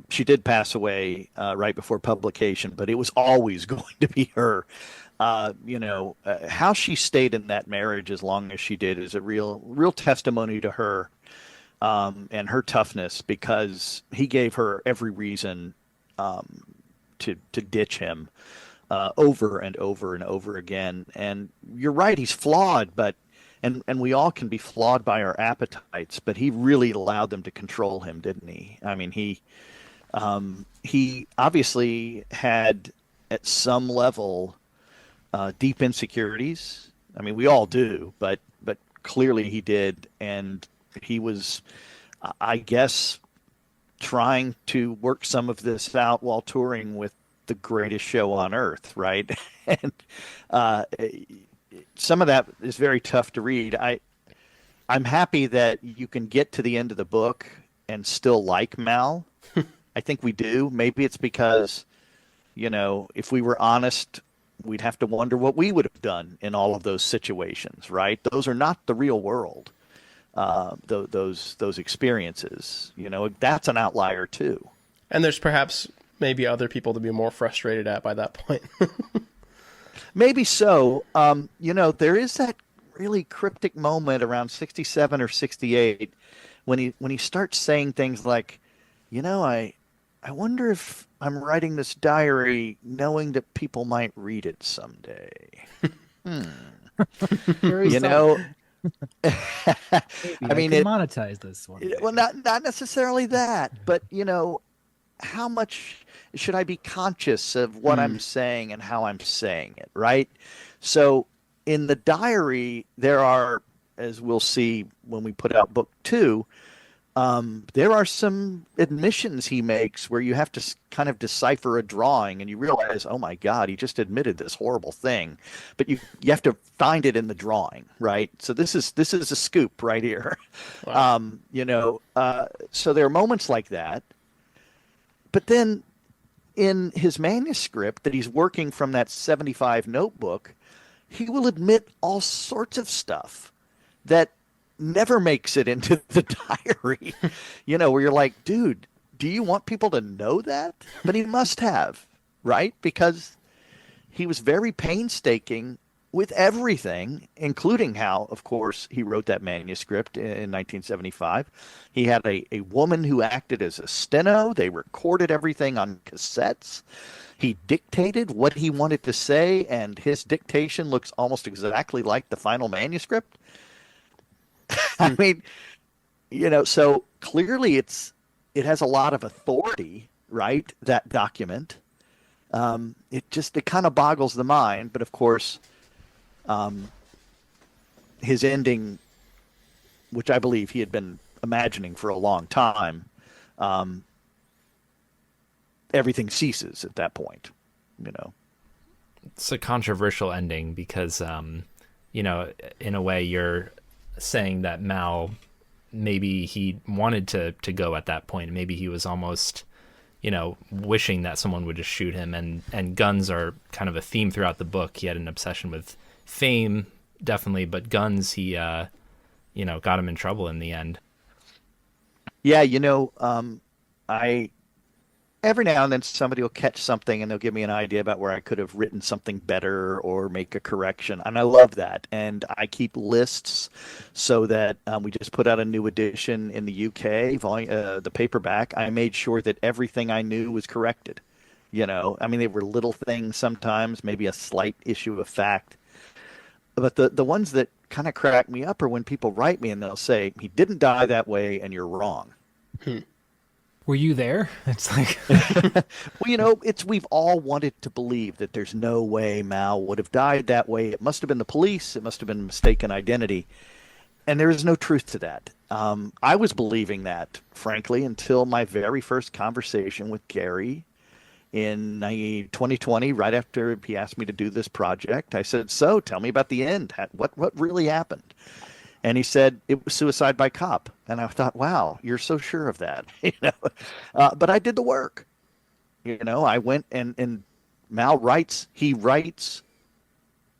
she did pass away right before publication, but it was always going to be her. How she stayed in that marriage as long as she did is a real testimony to her and her toughness, because he gave her every reason to ditch him over and over and over again. And you're right, he's flawed, but and we all can be flawed by our appetites, but he really allowed them to control him, didn't he? I mean, he obviously had at some level deep insecurities. I mean, we all do, but clearly he did, and he was, I guess, trying to work some of this out while touring with the greatest show on earth, right? And some of that is very tough to read. I'm happy that you can get to the end of the book and still like Mal. I think we do. Maybe it's because, if we were honest, we'd have to wonder what we would have done in all of those situations, right? Those are not the real world. Those experiences, that's an outlier too. And there's perhaps maybe other people to be more frustrated at by that point. Maybe so. There is that really cryptic moment around 67 or 68 when he starts saying things like, I wonder if I'm writing this diary knowing that people might read it someday. Very You subtle. know, Maybe I I mean, could monetize this one well, day. not necessarily that, but how much should I be conscious of what I'm saying and how I'm saying it, right? So in the diary, there are, as we'll see when we put out book two, there are some admissions he makes where you have to kind of decipher a drawing and you realize, oh my God, he just admitted this horrible thing. But you have to find it in the drawing, right? So this is a scoop right here. Wow. So there are moments like that. But then in his manuscript that he's working from that 75 notebook, he will admit all sorts of stuff that never makes it into the diary, where you're like, dude, do you want people to know that? But he must have, right? Because he was very painstaking with everything, including how, of course, he wrote that manuscript in 1975. He had a woman who acted as a steno. They recorded everything on cassettes. He dictated what he wanted to say, and his dictation looks almost exactly like the final manuscript. I mean, so clearly it has a lot of authority, right? That document. It kind of boggles the mind, but of course, his ending, which I believe he had been imagining for a long time, everything ceases at that point. It's a controversial ending because, in a way you're saying that Mao, maybe he wanted to go at that point. Maybe he was almost, wishing that someone would just shoot him. And guns are kind of a theme throughout the book. He had an obsession with fame, definitely, but guns, he, got him in trouble in the end. Yeah, I every now and then somebody will catch something and they'll give me an idea about where I could have written something better or make a correction. And I love that. And I keep lists so that we just put out a new edition in the UK, the paperback. I made sure that everything I knew was corrected. I mean, they were little things sometimes, maybe a slight issue of fact. But the ones that kind of crack me up are when people write me and they'll say, he didn't die that way and you're wrong. Were you there? It's like, Well, we've all wanted to believe that there's no way Mao would have died that way. It must have been the police. It must have been mistaken identity. And there is no truth to that. I was believing that, frankly, until my very first conversation with Gary in 2020, right after he asked me to do this project. I said, so tell me about the end. What really happened? And he said it was suicide by cop. And I thought, wow, you're so sure of that. But I did the work. I went and Mal writes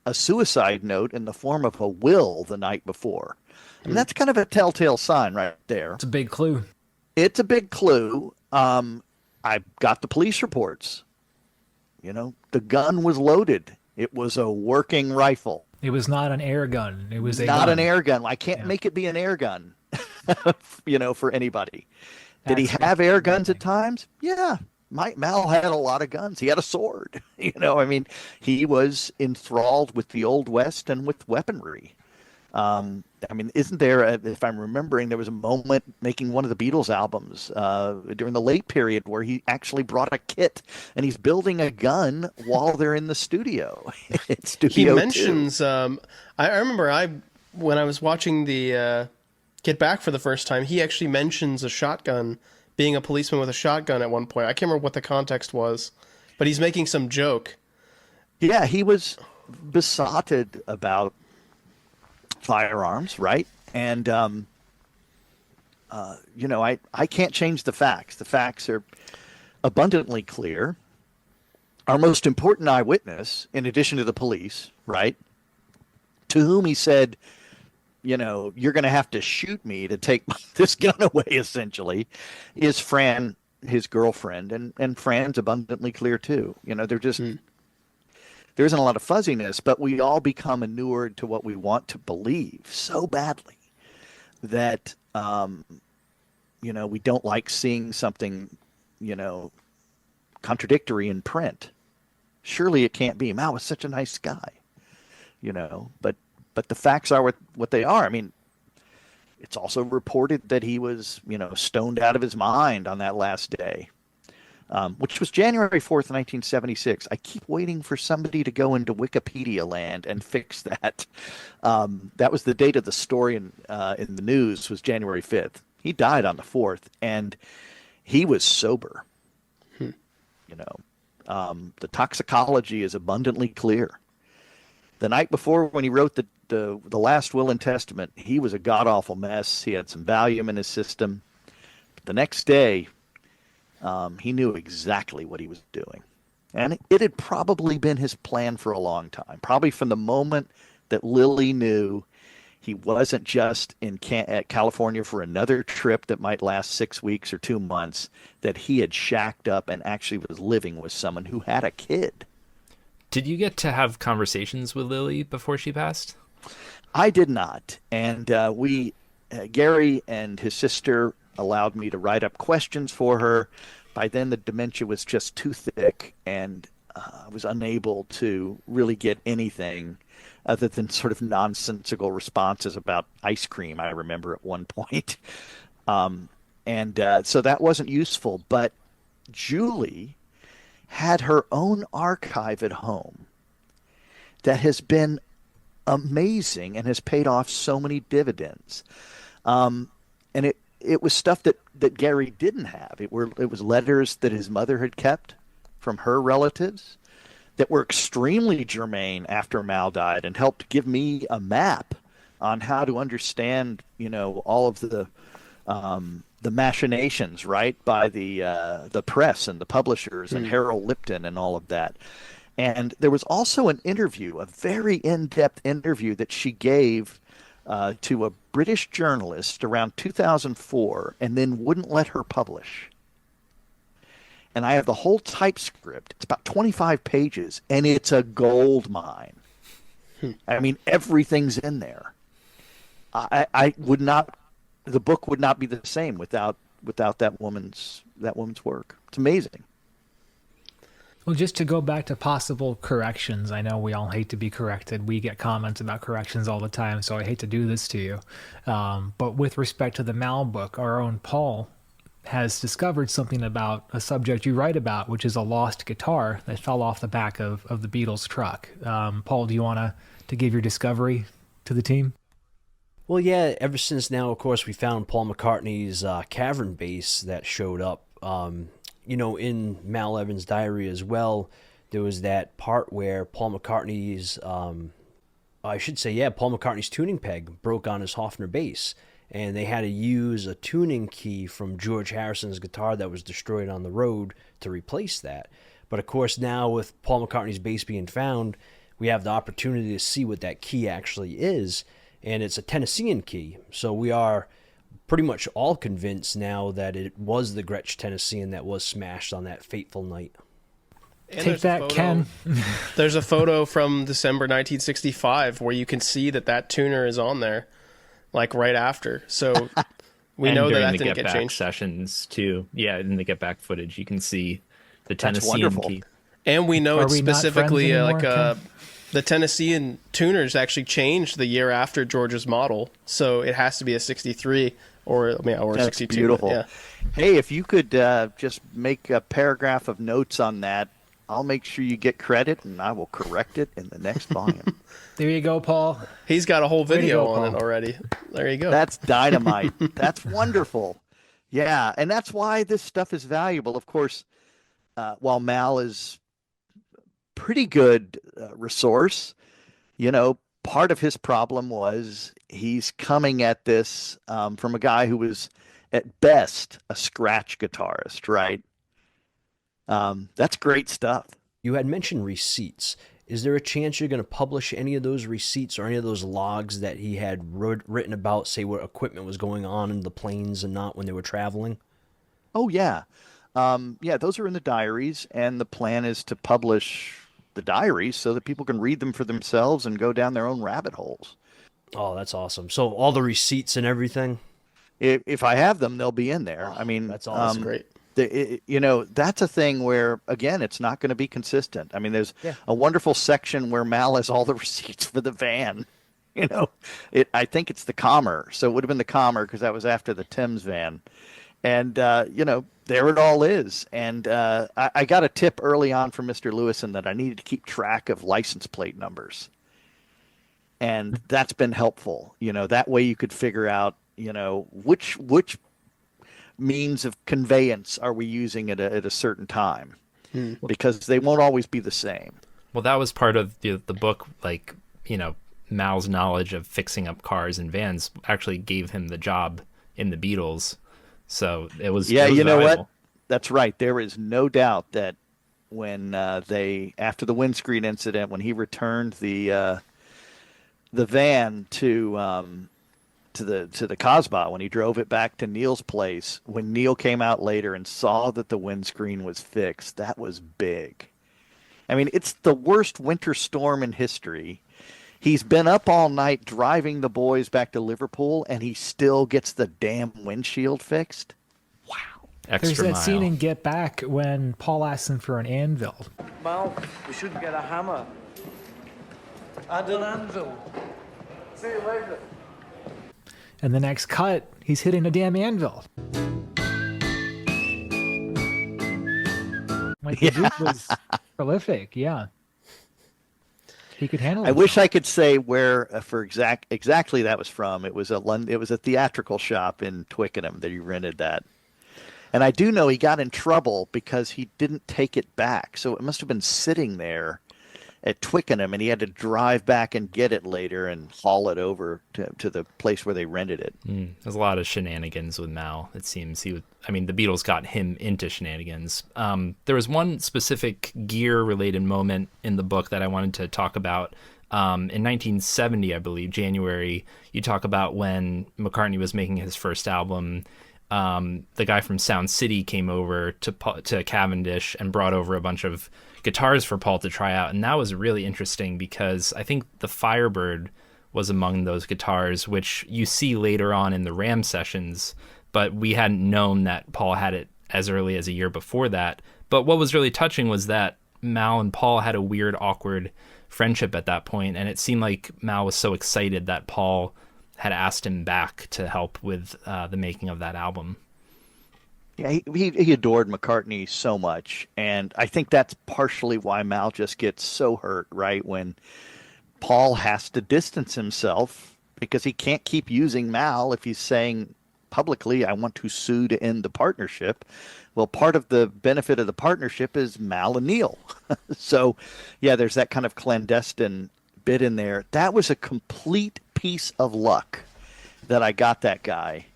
a suicide note in the form of a will the night before. And that's kind of a telltale sign right there. it's a big clue. It's a big clue. I got the police reports. The gun was loaded. It was a working rifle. It was not an air gun. It was Not gun. an air gun. I can't make it be an air gun, for anybody. Did he have air guns at times? Yeah. Mal had a lot of guns. He had a sword. I mean, he was enthralled with the Old West and with weaponry. I mean, isn't there, if I'm remembering, there was a moment making one of the Beatles albums during the late period where he actually brought a kit and he's building a gun while they're in the studio. He mentions, I remember when I was watching the Get Back for the first time, he actually mentions a shotgun, being a policeman with a shotgun at one point. I can't remember what the context was, but he's making some joke. Yeah, he was besotted about firearms, right? And I can't change the facts. The facts are abundantly clear. Our most important eyewitness, in addition to the police, right, to whom he said, you're going to have to shoot me to take this gun away, essentially, is Fran, his girlfriend, and Fran's abundantly clear too. They're just there isn't a lot of fuzziness, but we all become inured to what we want to believe so badly that we don't like seeing something contradictory in print. Surely it can't be. Mal was such a nice guy, but the facts are what they are. I mean, it's also reported that he was, stoned out of his mind on that last day, which was January 4th, 1976. I keep waiting for somebody to go into Wikipedia land and fix that. That was the date of the story in the news was January 5th. He died on the 4th, and he was sober. The toxicology is abundantly clear. The night before, when he wrote the last will and testament, he was a god-awful mess. He had some Valium in his system. But the next day, he knew exactly what he was doing. And it had probably been his plan for a long time. Probably from the moment that Lily knew he wasn't just at California for another trip that might last 6 weeks or 2 months, that he had shacked up and actually was living with someone who had a kid. Did you get to have conversations with Lily before she passed? I did not. And Gary and his sister allowed me to write up questions for her. By then, the dementia was just too thick, and I was unable to really get anything other than sort of nonsensical responses about ice cream, I remember at one point. So that wasn't useful. But Julie had her own archive at home that has been amazing and has paid off so many dividends. And it was stuff that Gary didn't have. It was letters that his mother had kept from her relatives that were extremely germane after Mal died and helped give me a map on how to understand, all of the machinations, right, by the press and the publishers and Harold Lipton and all of that. And there was also an interview, a very in-depth interview that she gave to a British journalist around 2004 and then wouldn't let her publish. And I have the whole typescript. It's about 25 pages, and it's a gold mine. I mean, everything's in there. I would not. The book would not be the same without that woman's work. It's amazing. Well, just to go back to possible corrections, I know we all hate to be corrected. We get comments about corrections all the time, so I hate to do this to you. But with respect to the Mal book, our own Paul has discovered something about a subject you write about, which is a lost guitar that fell off the back of the Beatles truck. Paul, do you want to give your discovery to the team? Well, yeah, ever since now, of course, we found Paul McCartney's cavern bass that showed up. In Mal Evans' diary as well, there was that part where Paul McCartney's tuning peg broke on his Hofner bass, and they had to use a tuning key from George Harrison's guitar that was destroyed on the road to replace that. But of course, now with Paul McCartney's bass being found, we have the opportunity to see what that key actually is, and it's a Tennessean key. So we are pretty much all convinced now that it was the Gretsch Tennessean that was smashed on that fateful night. And take that, Ken. There's a photo from December 1965 where you can see that tuner is on there, like right after. So we know that didn't get changed. Sessions too. Yeah, in the Get Back footage, you can see the Tennessean key. And we know it's specifically anymore, the Tennessean tuners actually changed the year after George's model, so it has to be a 63 or That's 62. Beautiful. Yeah. Hey, if you could just make a paragraph of notes on that, I'll make sure you get credit, and I will correct it in the next volume. There you go, Paul. He's got a whole video go, on Paul. it already. There you go. That's dynamite. That's wonderful. Yeah, and that's why this stuff is valuable. Of course, while Mal is pretty good resource, part of his problem was he's coming at this from a guy who was at best a scratch guitarist, right? That's great stuff. You had mentioned receipts. Is there a chance you're going to publish any of those receipts or any of those logs that he had written about, say, what equipment was going on in the planes and not when they were traveling? Oh, yeah. Those are in the diaries, and the plan is to publish the diaries so that people can read them for themselves and go down their own rabbit holes. Oh, that's awesome. So all the receipts and everything? If I have them, they'll be in there. Oh, that's awesome. Great. That's a thing where, again, it's not going to be consistent. I mean, there's a wonderful section where Mal has all the receipts for the van. I think it's the Commer. So it would have been the Commer because that was after the Thames van. And, there it all is. And I got a tip early on from Mr. Lewison that I needed to keep track of license plate numbers. And that's been helpful. That way you could figure out, which means of conveyance are we using at a certain time, because they won't always be the same. Well, that was part of the book, like, Mal's knowledge of fixing up cars and vans actually gave him the job in the Beatles. So it was valuable. What? That's right. There is no doubt that when after the windscreen incident, when he returned the van to the Casbah, when he drove it back to Neil's place, when Neil came out later and saw that the windscreen was fixed, that was big. I mean, it's the worst winter storm in history. He's been up all night driving the boys back to Liverpool, and he still gets the damn windshield fixed. Wow. There's that scene in Get Back when Paul asks him for an anvil. Mal, we should get a hammer. And an anvil. See you later. And the next cut, he's hitting a damn anvil. Like, the dude was prolific, yeah. He could handle it. I wish I could say where for exactly that was from. It was a theatrical shop in Twickenham that he rented that. And I do know he got in trouble because he didn't take it back. So it must have been sitting there at Twickenham, and he had to drive back and get it later and haul it over to the place where they rented it. There's a lot of shenanigans with Mal. It seems the Beatles got him into shenanigans. There was one specific gear-related moment in the book that I wanted to talk about. In 1970, I believe, January, you talk about when McCartney was making his first album. The guy from Sound City came over to Cavendish and brought over a bunch of guitars for Paul to try out, and that was really interesting because I think the Firebird was among those guitars, which you see later on in the Ram sessions, but we hadn't known that Paul had it as early as a year before that. But what was really touching was that Mal and Paul had a weird, awkward friendship at that point, and it seemed like Mal was so excited that Paul had asked him back to help with the making of that album. Yeah, he adored McCartney so much, and I think that's partially why Mal just gets so hurt, right? When Paul has to distance himself because he can't keep using Mal if he's saying publicly, I want to sue to end the partnership. Well, part of the benefit of the partnership is Mal and Neil. So, yeah, there's that kind of clandestine bit in there. That was a complete piece of luck that I got that guy.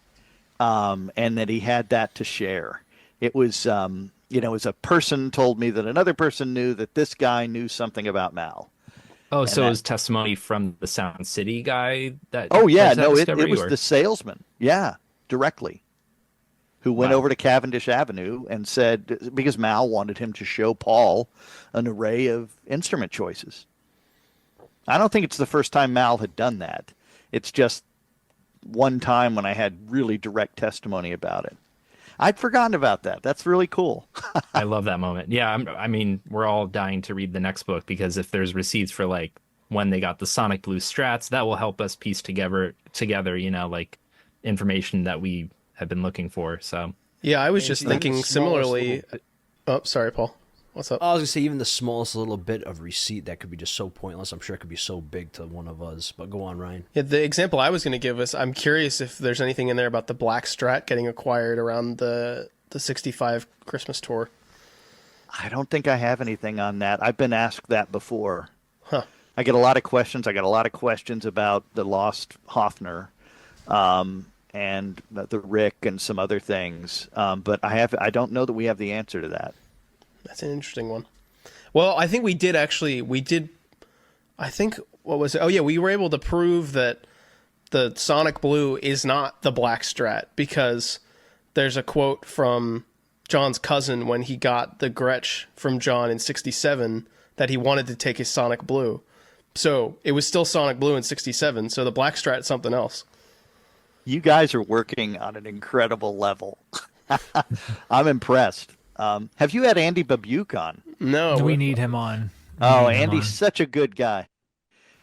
And that he had that to share. It was, as a person told me that another person knew that this guy knew something about Mal. Oh, so it was testimony from the Sound City guy that? Oh, yeah, no, it was the salesman. Yeah, directly. Who went over to Cavendish Avenue and said, because Mal wanted him to show Paul an array of instrument choices. I don't think it's the first time Mal had done that. It's just one time when I had really direct testimony about it. I'd forgotten about that. That's really cool. I love that moment. Yeah, we're all dying to read the next book because if there's receipts for like when they got the Sonic Blue Strats, that will help us piece together, like information that we have been looking for. So yeah, I was just thinking similarly. Oh, sorry, Paul. What's up? I was going to say, even the smallest little bit of receipt that could be just so pointless. I'm sure it could be so big to one of us. But go on, Ryan. Yeah, the example I was going to give was, I'm curious if there's anything in there about the Black Strat getting acquired around the 65 Christmas tour. I don't think I have anything on that. I've been asked that before. Huh. I get a lot of questions. I got a lot of questions about the lost Hofner and the Rick and some other things. But I don't know that we have the answer to that. That's an interesting one. Well, I think we did, I think, what was it? Oh, yeah, we were able to prove that the Sonic Blue is not the Black Strat because there's a quote from John's cousin when he got the Gretsch from John in 67 that he wanted to take his Sonic Blue. So it was still Sonic Blue in 67, so the Black Strat is something else. You guys are working on an incredible level. I'm impressed. Have you had Andy Babuke on? No, We need him on. Oh, Need him Andy's on. such a good guy.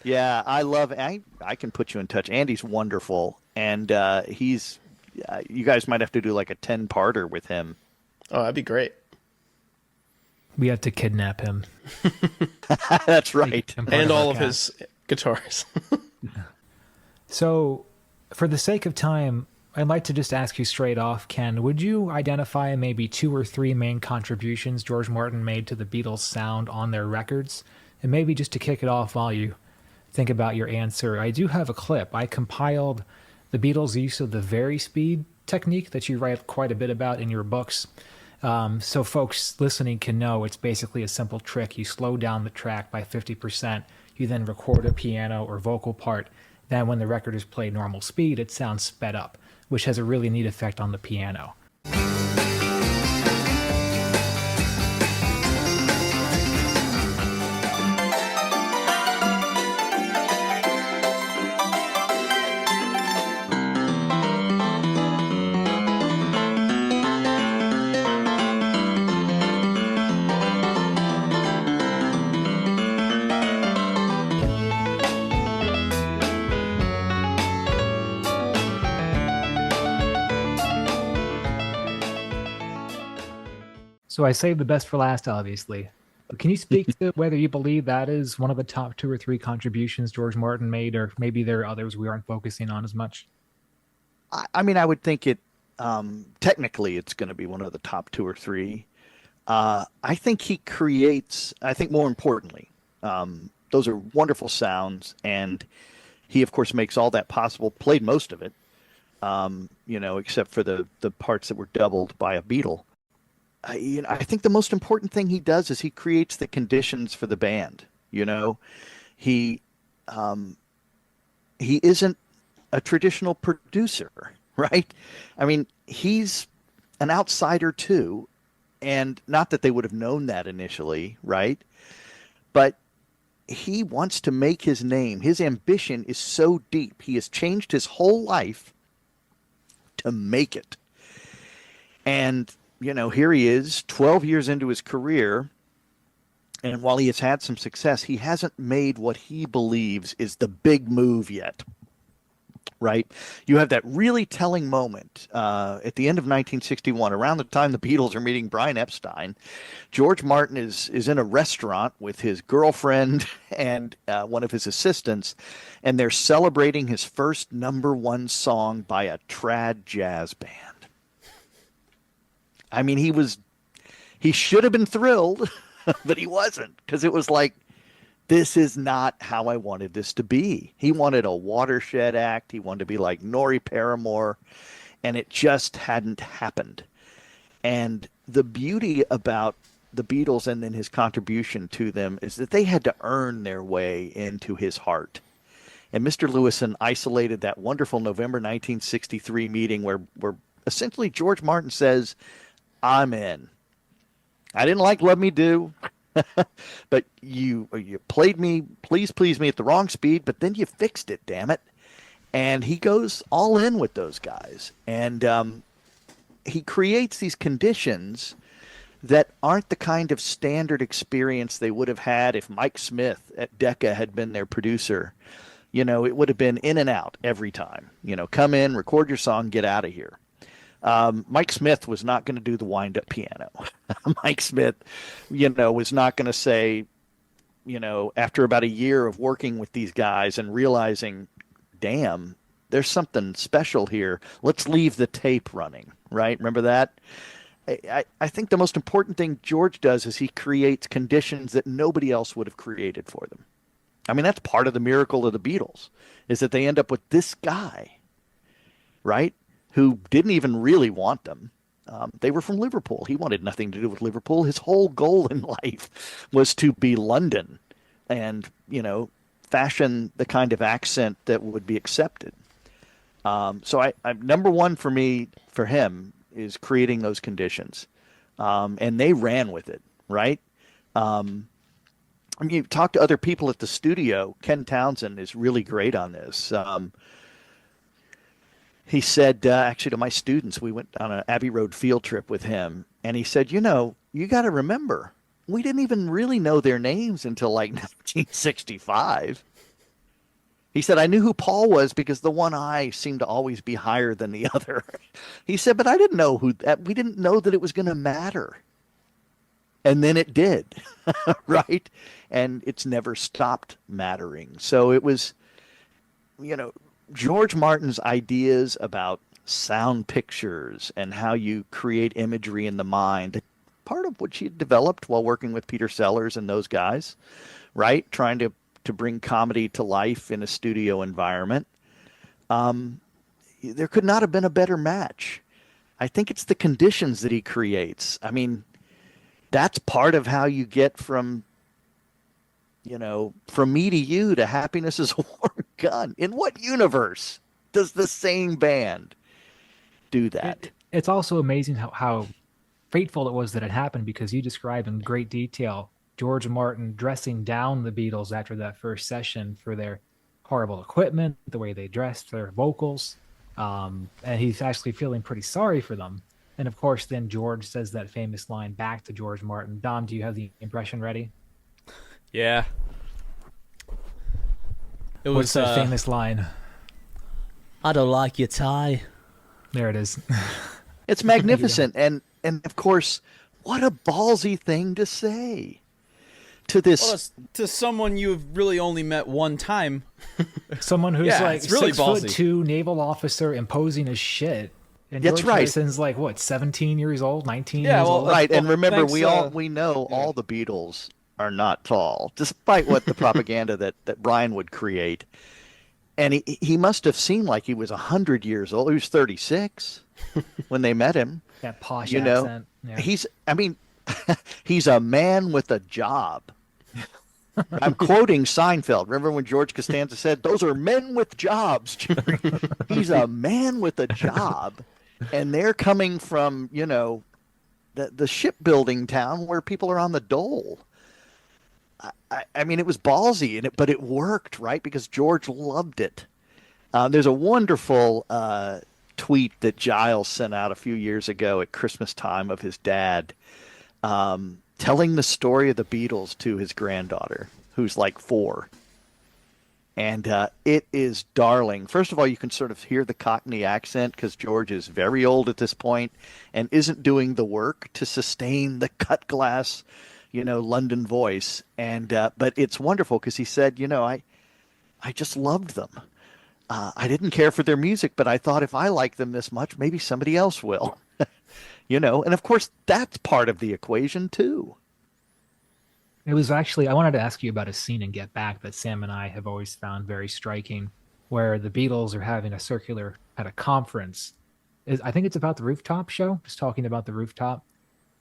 Yeah, I can put you in touch. Andy's wonderful, and he's. You guys might have to do like a 10-parter with him. Oh, that'd be great. We have to kidnap him. That's right. And all of his guitars. So, for the sake of time, I'd like to just ask you straight off, Ken, would you identify maybe 2 or 3 main contributions George Martin made to the Beatles' sound on their records? And maybe just to kick it off while you think about your answer, I do have a clip. I compiled the Beatles' use of the vari-speed technique that you write quite a bit about in your books. So folks listening can know it's basically a simple trick. You slow down the track by 50%. You then record a piano or vocal part. Then when the record is played normal speed, it sounds sped up, which has a really neat effect on the piano. So I saved the best for last, obviously. But can you speak to whether you believe that is one of the top 2 or 3 contributions George Martin made, or maybe there are others we aren't focusing on as much? I mean, I would think it. Technically, it's going to be one of the top 2 or 3. I think he creates. I think more importantly, those are wonderful sounds, and he, of course, makes all that possible. Played most of it, except for the parts that were doubled by a Beatle. I think the most important thing he does is he creates the conditions for the band. He isn't a traditional producer, right? I mean, he's an outsider too, and not that they would have known that initially, right? But he wants to make his name. His ambition is so deep. He has changed his whole life to make it. And here he is 12 years into his career. And while he has had some success, he hasn't made what he believes is the big move yet. Right? You have that really telling moment at the end of 1961, around the time the Beatles are meeting Brian Epstein. George Martin is in a restaurant with his girlfriend and one of his assistants, and they're celebrating his first #1 song by a trad jazz band. I mean, he should have been thrilled, but he wasn't, because it was like, this is not how I wanted this to be. He wanted a watershed act. He wanted to be like Norrie Paramore, and it just hadn't happened. And the beauty about the Beatles and then his contribution to them is that they had to earn their way into his heart. And Mr. Lewison isolated that wonderful November 1963 meeting where essentially George Martin says, I'm in. I didn't like Love Me Do, but you played me, please me at the wrong speed, but then you fixed it, damn it. And he goes all in with those guys. And he creates these conditions that aren't the kind of standard experience they would have had if Mike Smith at Decca had been their producer. It would have been in and out every time. Come in, record your song, get out of here. Mike Smith was not going to do the wind-up piano. Mike Smith, was not going to say, after about a year of working with these guys and realizing, damn, there's something special here. Let's leave the tape running, right? Remember that? I think the most important thing George does is he creates conditions that nobody else would have created for them. I mean, that's part of the miracle of the Beatles, is that they end up with this guy, right? Who didn't even really want them. They were from Liverpool. He wanted nothing to do with Liverpool. His whole goal in life was to be London and, fashion the kind of accent that would be accepted. So I #1 for me, for him, is creating those conditions. And they ran with it, right? You talk to other people at the studio. Ken Townsend is really great on this. he said, actually to my students, we went on an Abbey Road field trip with him, and he said, you got to remember, we didn't even really know their names until like 1965. He said, I knew who Paul was because the one eye seemed to always be higher than the other. He said, but I didn't know we didn't know that it was going to matter. And then it did, right? And it's never stopped mattering. So it was, George Martin's ideas about sound pictures and how you create imagery in the mind, part of which he had developed while working with Peter Sellers and those guys, right? Trying to bring comedy to life in a studio environment. There could not have been a better match. I think it's the conditions that he creates. I mean, that's part of how you get from me to you to Happiness is a Warm Gun. In what universe does the same band do that? It's also amazing how fateful it was that it happened, because you describe in great detail George Martin dressing down the Beatles after that first session for their horrible equipment, the way they dressed, their vocals, and he's actually feeling pretty sorry for them. And of course, then George says that famous line back to George Martin. Dom, do you have the impression ready? Yeah. What's that famous line? I don't like your tie. There it is. It's magnificent. And of course, what a ballsy thing to say to this. Well, to someone you've really only met one time. Someone who's like it's really 6'2" naval officer, imposing as shit. And That's George right. Harrison's like, what, 17 years old, 19 years old? Right. And remember, thanks, we know all the Beatles are not tall, despite what the propaganda that Brian would create. And he must have seemed like he was 100 years old. He was 36 when they met him. That posh accent. Yeah. He's a man with a job. I'm quoting Seinfeld. Remember when George Costanza said, those are men with jobs, Jerry? He's a man with a job. And they're coming from, the shipbuilding town where people are on the dole. I mean, it was ballsy, but it worked, right? Because George loved it. There's a wonderful tweet that Giles sent out a few years ago at Christmas time of his dad, telling the story of the Beatles to his granddaughter, who's like 4. And it is darling. First of all, you can sort of hear the Cockney accent because George is very old at this point and isn't doing the work to sustain the cut glass, London voice. And but it's wonderful because he said, I just loved them. I didn't care for their music, but I thought if I like them this much, maybe somebody else will. And of course, that's part of the equation too. It was actually, I wanted to ask you about a scene in Get Back that Sam and I have always found very striking, where the Beatles are having a circular at a conference. I think it's about the rooftop show, just talking about the rooftop.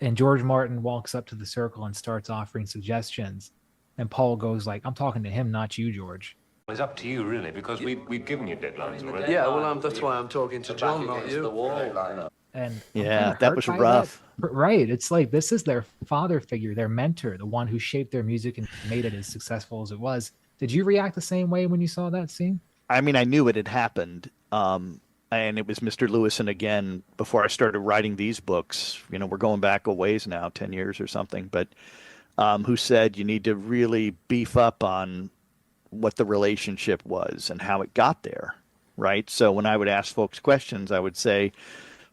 And George Martin walks up to the circle and starts offering suggestions. And Paul goes like, I'm talking to him, not you, George. It's up to you, really, because we've given you deadlines already. Yeah, well, that's why I'm talking to John, not you. And yeah, that was rough. Right. It's like, this is their father figure, their mentor, the one who shaped their music and made it as successful as it was. Did you react the same way when you saw that scene? I mean, I knew it had happened. And it was Mr. Lewison again, before I started writing these books, we're going back a ways now, 10 years or something, but who said you need to really beef up on what the relationship was and how it got there, right? So when I would ask folks questions, I would say,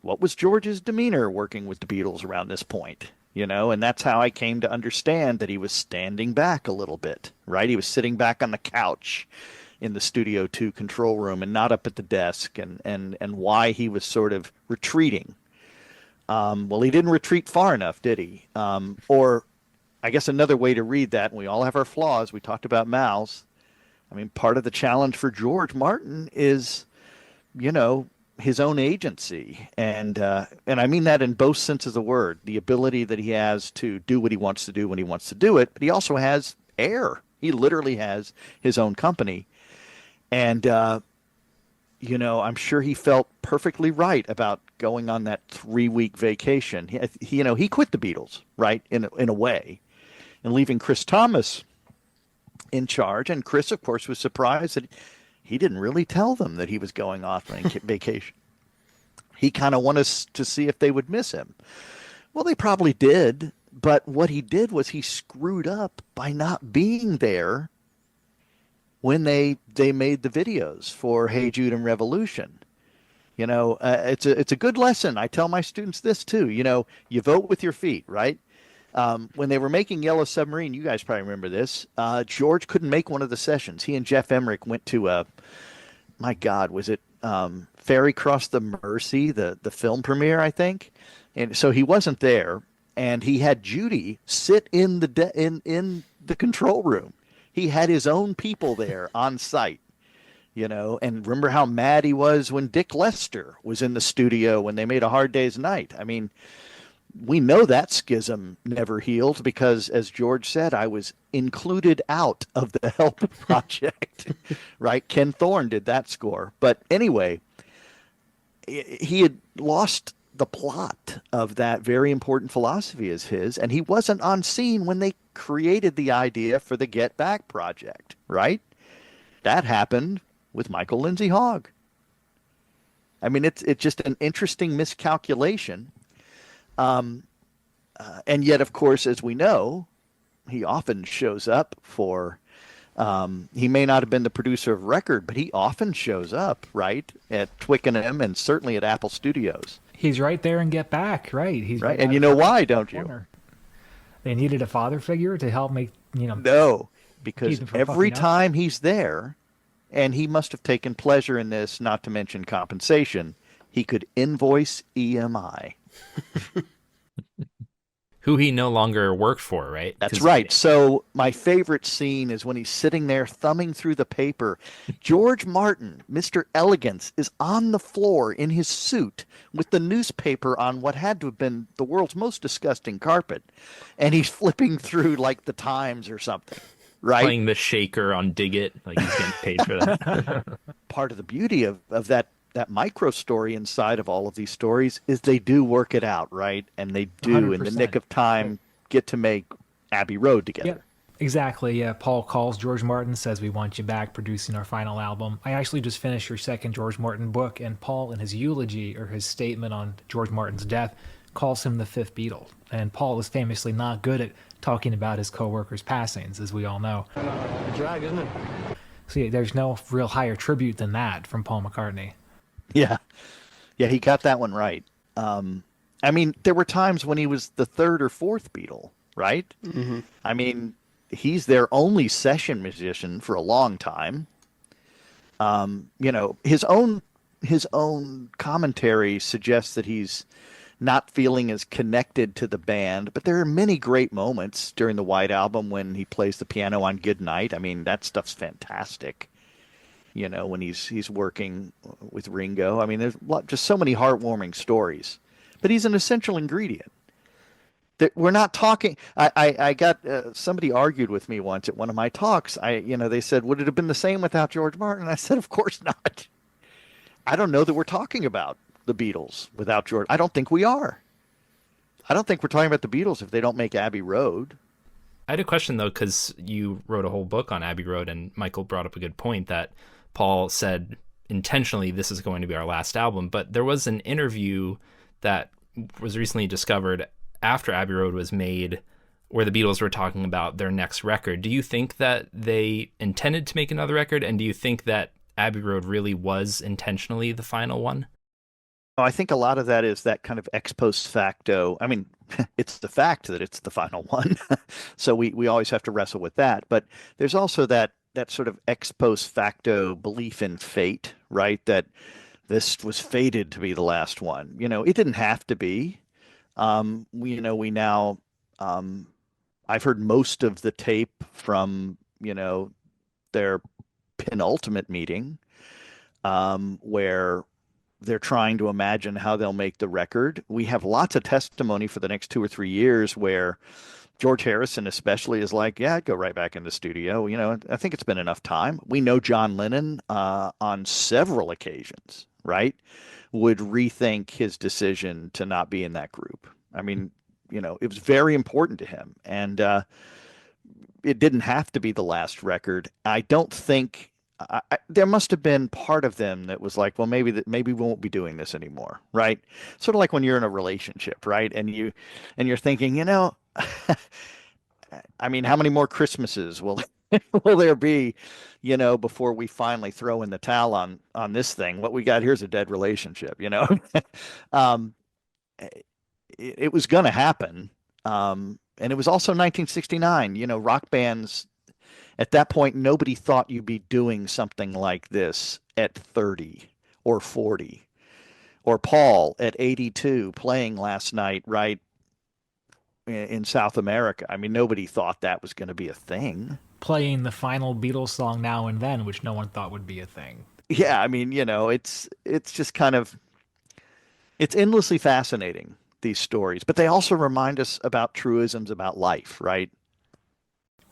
what was George's demeanor working with the Beatles around this point? And that's how I came to understand that he was standing back a little bit, right? He was sitting back on the couch in the Studio 2 control room and not up at the desk, and why he was sort of retreating. Well, he didn't retreat far enough, did he? Or I guess another way to read that, and we all have our flaws. We talked about Mal's. I mean, part of the challenge for George Martin is, his own agency. And I mean that in both senses of the word, the ability that he has to do what he wants to do when he wants to do it, but he also has air. He literally has his own company. And, I'm sure he felt perfectly right about going on that 3-week vacation. He quit the Beatles, right, in a way, and leaving Chris Thomas in charge. And Chris, of course, was surprised that he didn't really tell them that he was going off on vacation. he kind of wanted to see if they would miss him. Well, they probably did, but what he did was he screwed up by not being there when they made the videos for Hey Jude and Revolution. It's a good lesson. I tell my students this too. You vote with your feet, right? When they were making Yellow Submarine, you guys probably remember this. George couldn't make one of the sessions. He and Jeff Emmerich went to my God, was it Ferry Cross the Mersey, the film premiere, I think, and so he wasn't there. And he had Judy sit in in the control room. He had his own people there on site. And remember how mad he was when Dick Lester was in the studio when they made A Hard Day's Night. I mean, we know that schism never healed because, as George said, I was included out of the Help project, right? Ken Thorne did that score. But anyway, he had lost the plot of that very important philosophy as his, and he wasn't on scene when they created the idea for the Get Back project, right? That happened with Michael Lindsay Hogg. I mean, it's just an interesting miscalculation. And yet, of course, as we know, he often shows up for, he may not have been the producer of record, but he often shows up, right, at Twickenham and certainly at Apple Studios. He's right there in Get Back, right? He's right. And you know why, don't you? They needed a father figure to help make, No, because every time he's there, and he must have taken pleasure in this, not to mention compensation, he could invoice EMI. Who he no longer worked for, right? That's right. So my favorite scene is when he's sitting there thumbing through the paper. George Martin, Mr. Elegance, is on the floor in his suit with the newspaper on what had to have been the world's most disgusting carpet. And he's flipping through like the Times or something, right? Playing the shaker on Dig It, like he's getting paid for that. Part of the beauty of that micro story inside of all of these stories is they do work it out, right? And they do, 100%. In the nick of time, get to make Abbey Road together. Yeah, exactly. Yeah, Paul calls George Martin, says, "We want you back producing our final album." I actually just finished your second George Martin book, and Paul, in his eulogy or his statement on George Martin's death, calls him the fifth Beatle. And Paul is famously not good at talking about his co-workers' passings, as we all know. A drag, isn't it? So yeah, there's no real higher tribute than that from Paul McCartney. Yeah, he got that one right. I mean, there were times when he was the third or fourth Beatle, right? Mm-hmm. I mean, he's their only session musician for a long time. His own commentary suggests that he's not feeling as connected to the band, but there are many great moments during the White Album when he plays the piano on Good Night. I mean, that stuff's fantastic. When he's working with Ringo. I mean, there's just so many heartwarming stories. But he's an essential ingredient. We're not talking. I got somebody argued with me once at one of my talks. They said, would it have been the same without George Martin? I said, of course not. I don't know that we're talking about the Beatles without George. I don't think we are. I don't think we're talking about the Beatles if they don't make Abbey Road. I had a question, though, because you wrote a whole book on Abbey Road, and Michael brought up a good point that Paul said intentionally this is going to be our last album. But there was an interview that was recently discovered after Abbey Road was made where the Beatles were talking about their next record. Do you think that they intended to make another record? And do you think that Abbey Road really was intentionally the final one? I think a lot of that is that kind of ex post facto. I mean, it's the fact that it's the final one. So we always have to wrestle with that. But there's also that sort of ex post facto belief in fate, right? That this was fated to be the last one. It didn't have to be. We now, I've heard most of the tape from, their penultimate meeting, where they're trying to imagine how they'll make the record. We have lots of testimony for the next 2 or 3 years where George Harrison especially is like, yeah, I'd go right back in the studio. I think it's been enough time. We know John Lennon on several occasions, right, would rethink his decision to not be in that group. I mean, it was very important to him. And it didn't have to be the last record. I don't think there must have been part of them that was like, well, maybe we won't be doing this anymore, right? Sort of like when you're in a relationship, right? And you're thinking, I mean, how many more Christmases will will there be, before we finally throw in the towel on this thing? What we got here is a dead relationship, um, it was going to happen. And it was also 1969. Rock bands at that point, nobody thought you'd be doing something like this at 30 or 40, or Paul at 82 playing last night, right, in South America. I mean, nobody thought that was going to be a thing. Playing the final Beatles song Now and Then, which no one thought would be a thing. Yeah, I mean, it's just kind of, it's endlessly fascinating, these stories, but they also remind us about truisms about life, right?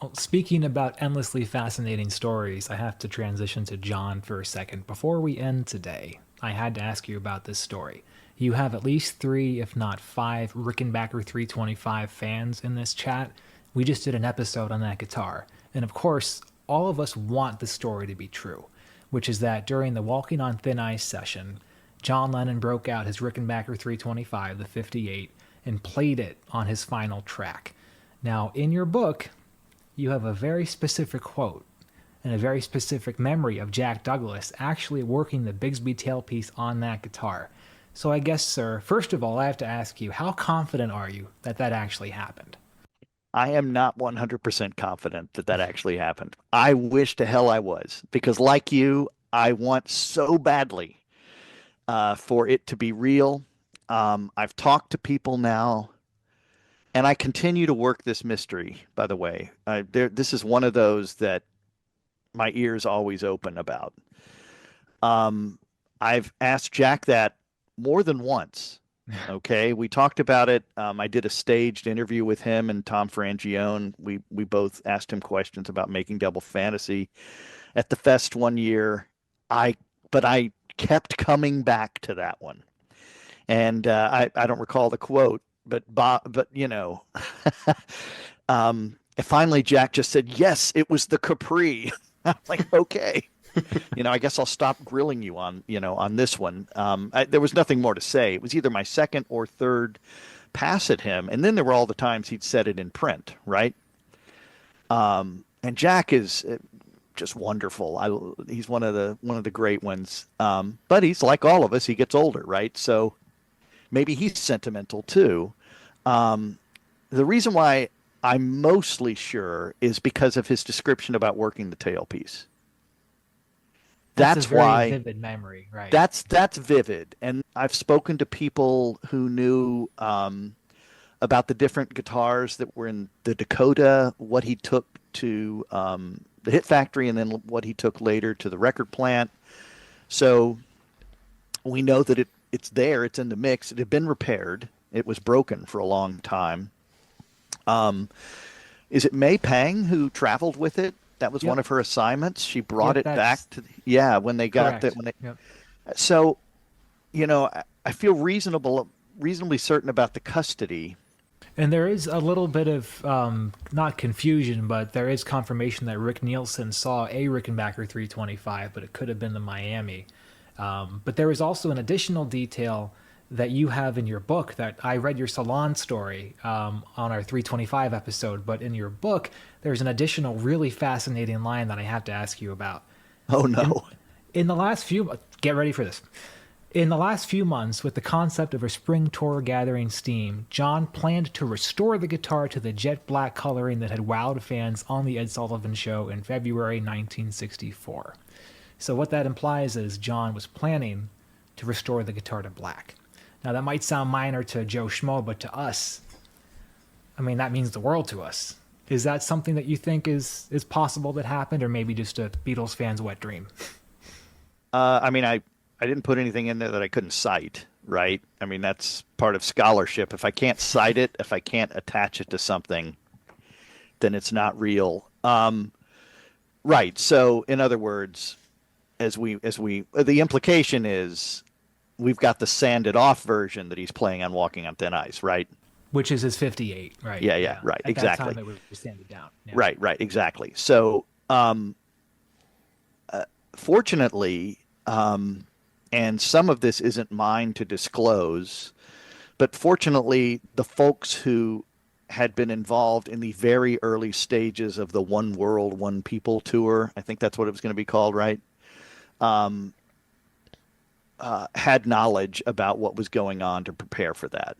Well, speaking about endlessly fascinating stories, I have to transition to John for a second. Before we end today, I had to ask you about this story. You have at least 3, if not 5, Rickenbacker 325 fans in this chat. We just did an episode on that guitar. And of course, all of us want the story to be true, which is that during the Walking on Thin Ice session, John Lennon broke out his Rickenbacker 325, the 58, and played it on his final track. Now, in your book, you have a very specific quote and a very specific memory of Jack Douglas actually working the Bigsby tailpiece on that guitar. So I guess, sir, first of all, I have to ask you, how confident are you that that actually happened? I am not 100% confident that that actually happened. I wish to hell I was, because like you, I want so badly for it to be real. I've talked to people now, and I continue to work this mystery, by the way. This is one of those that my ears always open about. I've asked Jack that more than once. Okay, we talked about it. I did a staged interview with him and Tom Frangione. We both asked him questions about making Double Fantasy at the fest one year. But I kept coming back to that one, and I don't recall the quote, but finally Jack just said, "Yes, it was the Capri." I'm like, okay. I guess I'll stop grilling you on this one. There was nothing more to say. It was either my second or third pass at him, and then there were all the times he'd said it in print, right? And Jack is just wonderful. He's one of the great ones. But he's like all of us. He gets older, right? So maybe he's sentimental too. The reason why I'm mostly sure is because of his description about working the tailpice. That's a very why vivid memory, right? That's vivid, and I've spoken to people who knew about the different guitars that were in the Dakota, what he took to the Hit Factory, and then what he took later to the record plant. So we know that it's there, it's in the mix. It had been repaired. It was broken for a long time. Is it May Pang who traveled with it? That was one of her assignments. She brought it back to when they got that. So, I feel reasonably certain about the custody. And there is a little bit of not confusion, but there is confirmation that Rick Nielsen saw a Rickenbacker 325, but it could have been the Miami. But there is also an additional detail that you have in your book that I read your salon story on our 325 episode, but in your book, there's an additional really fascinating line that I have to ask you about. Oh, no. In the last few... Get ready for this. In the last few months, with the concept of a spring tour gathering steam, John planned to restore the guitar to the jet black coloring that had wowed fans on The Ed Sullivan Show in February 1964. So what that implies is John was planning to restore the guitar to black. Now, that might sound minor to Joe Schmo, but to us, I mean, that means the world to us. Is that something that you think is possible that happened, or maybe just a Beatles fan's wet dream? I mean, I didn't put anything in there that I couldn't cite, right? I mean, that's part of scholarship. If I can't cite it, if I can't attach it to something, then it's not real. Right. So, in other words, the implication is we've got the sanded off version that he's playing on Walking on Thin Ice, right? Which is his 58, right? Yeah, right, At exactly. that time, it was sanded down. Yeah. Right, exactly. So, fortunately, and some of this isn't mine to disclose, but fortunately, the folks who had been involved in the very early stages of the One World, One People tour, I think that's what it was going to be called, right? Had knowledge about what was going on to prepare for that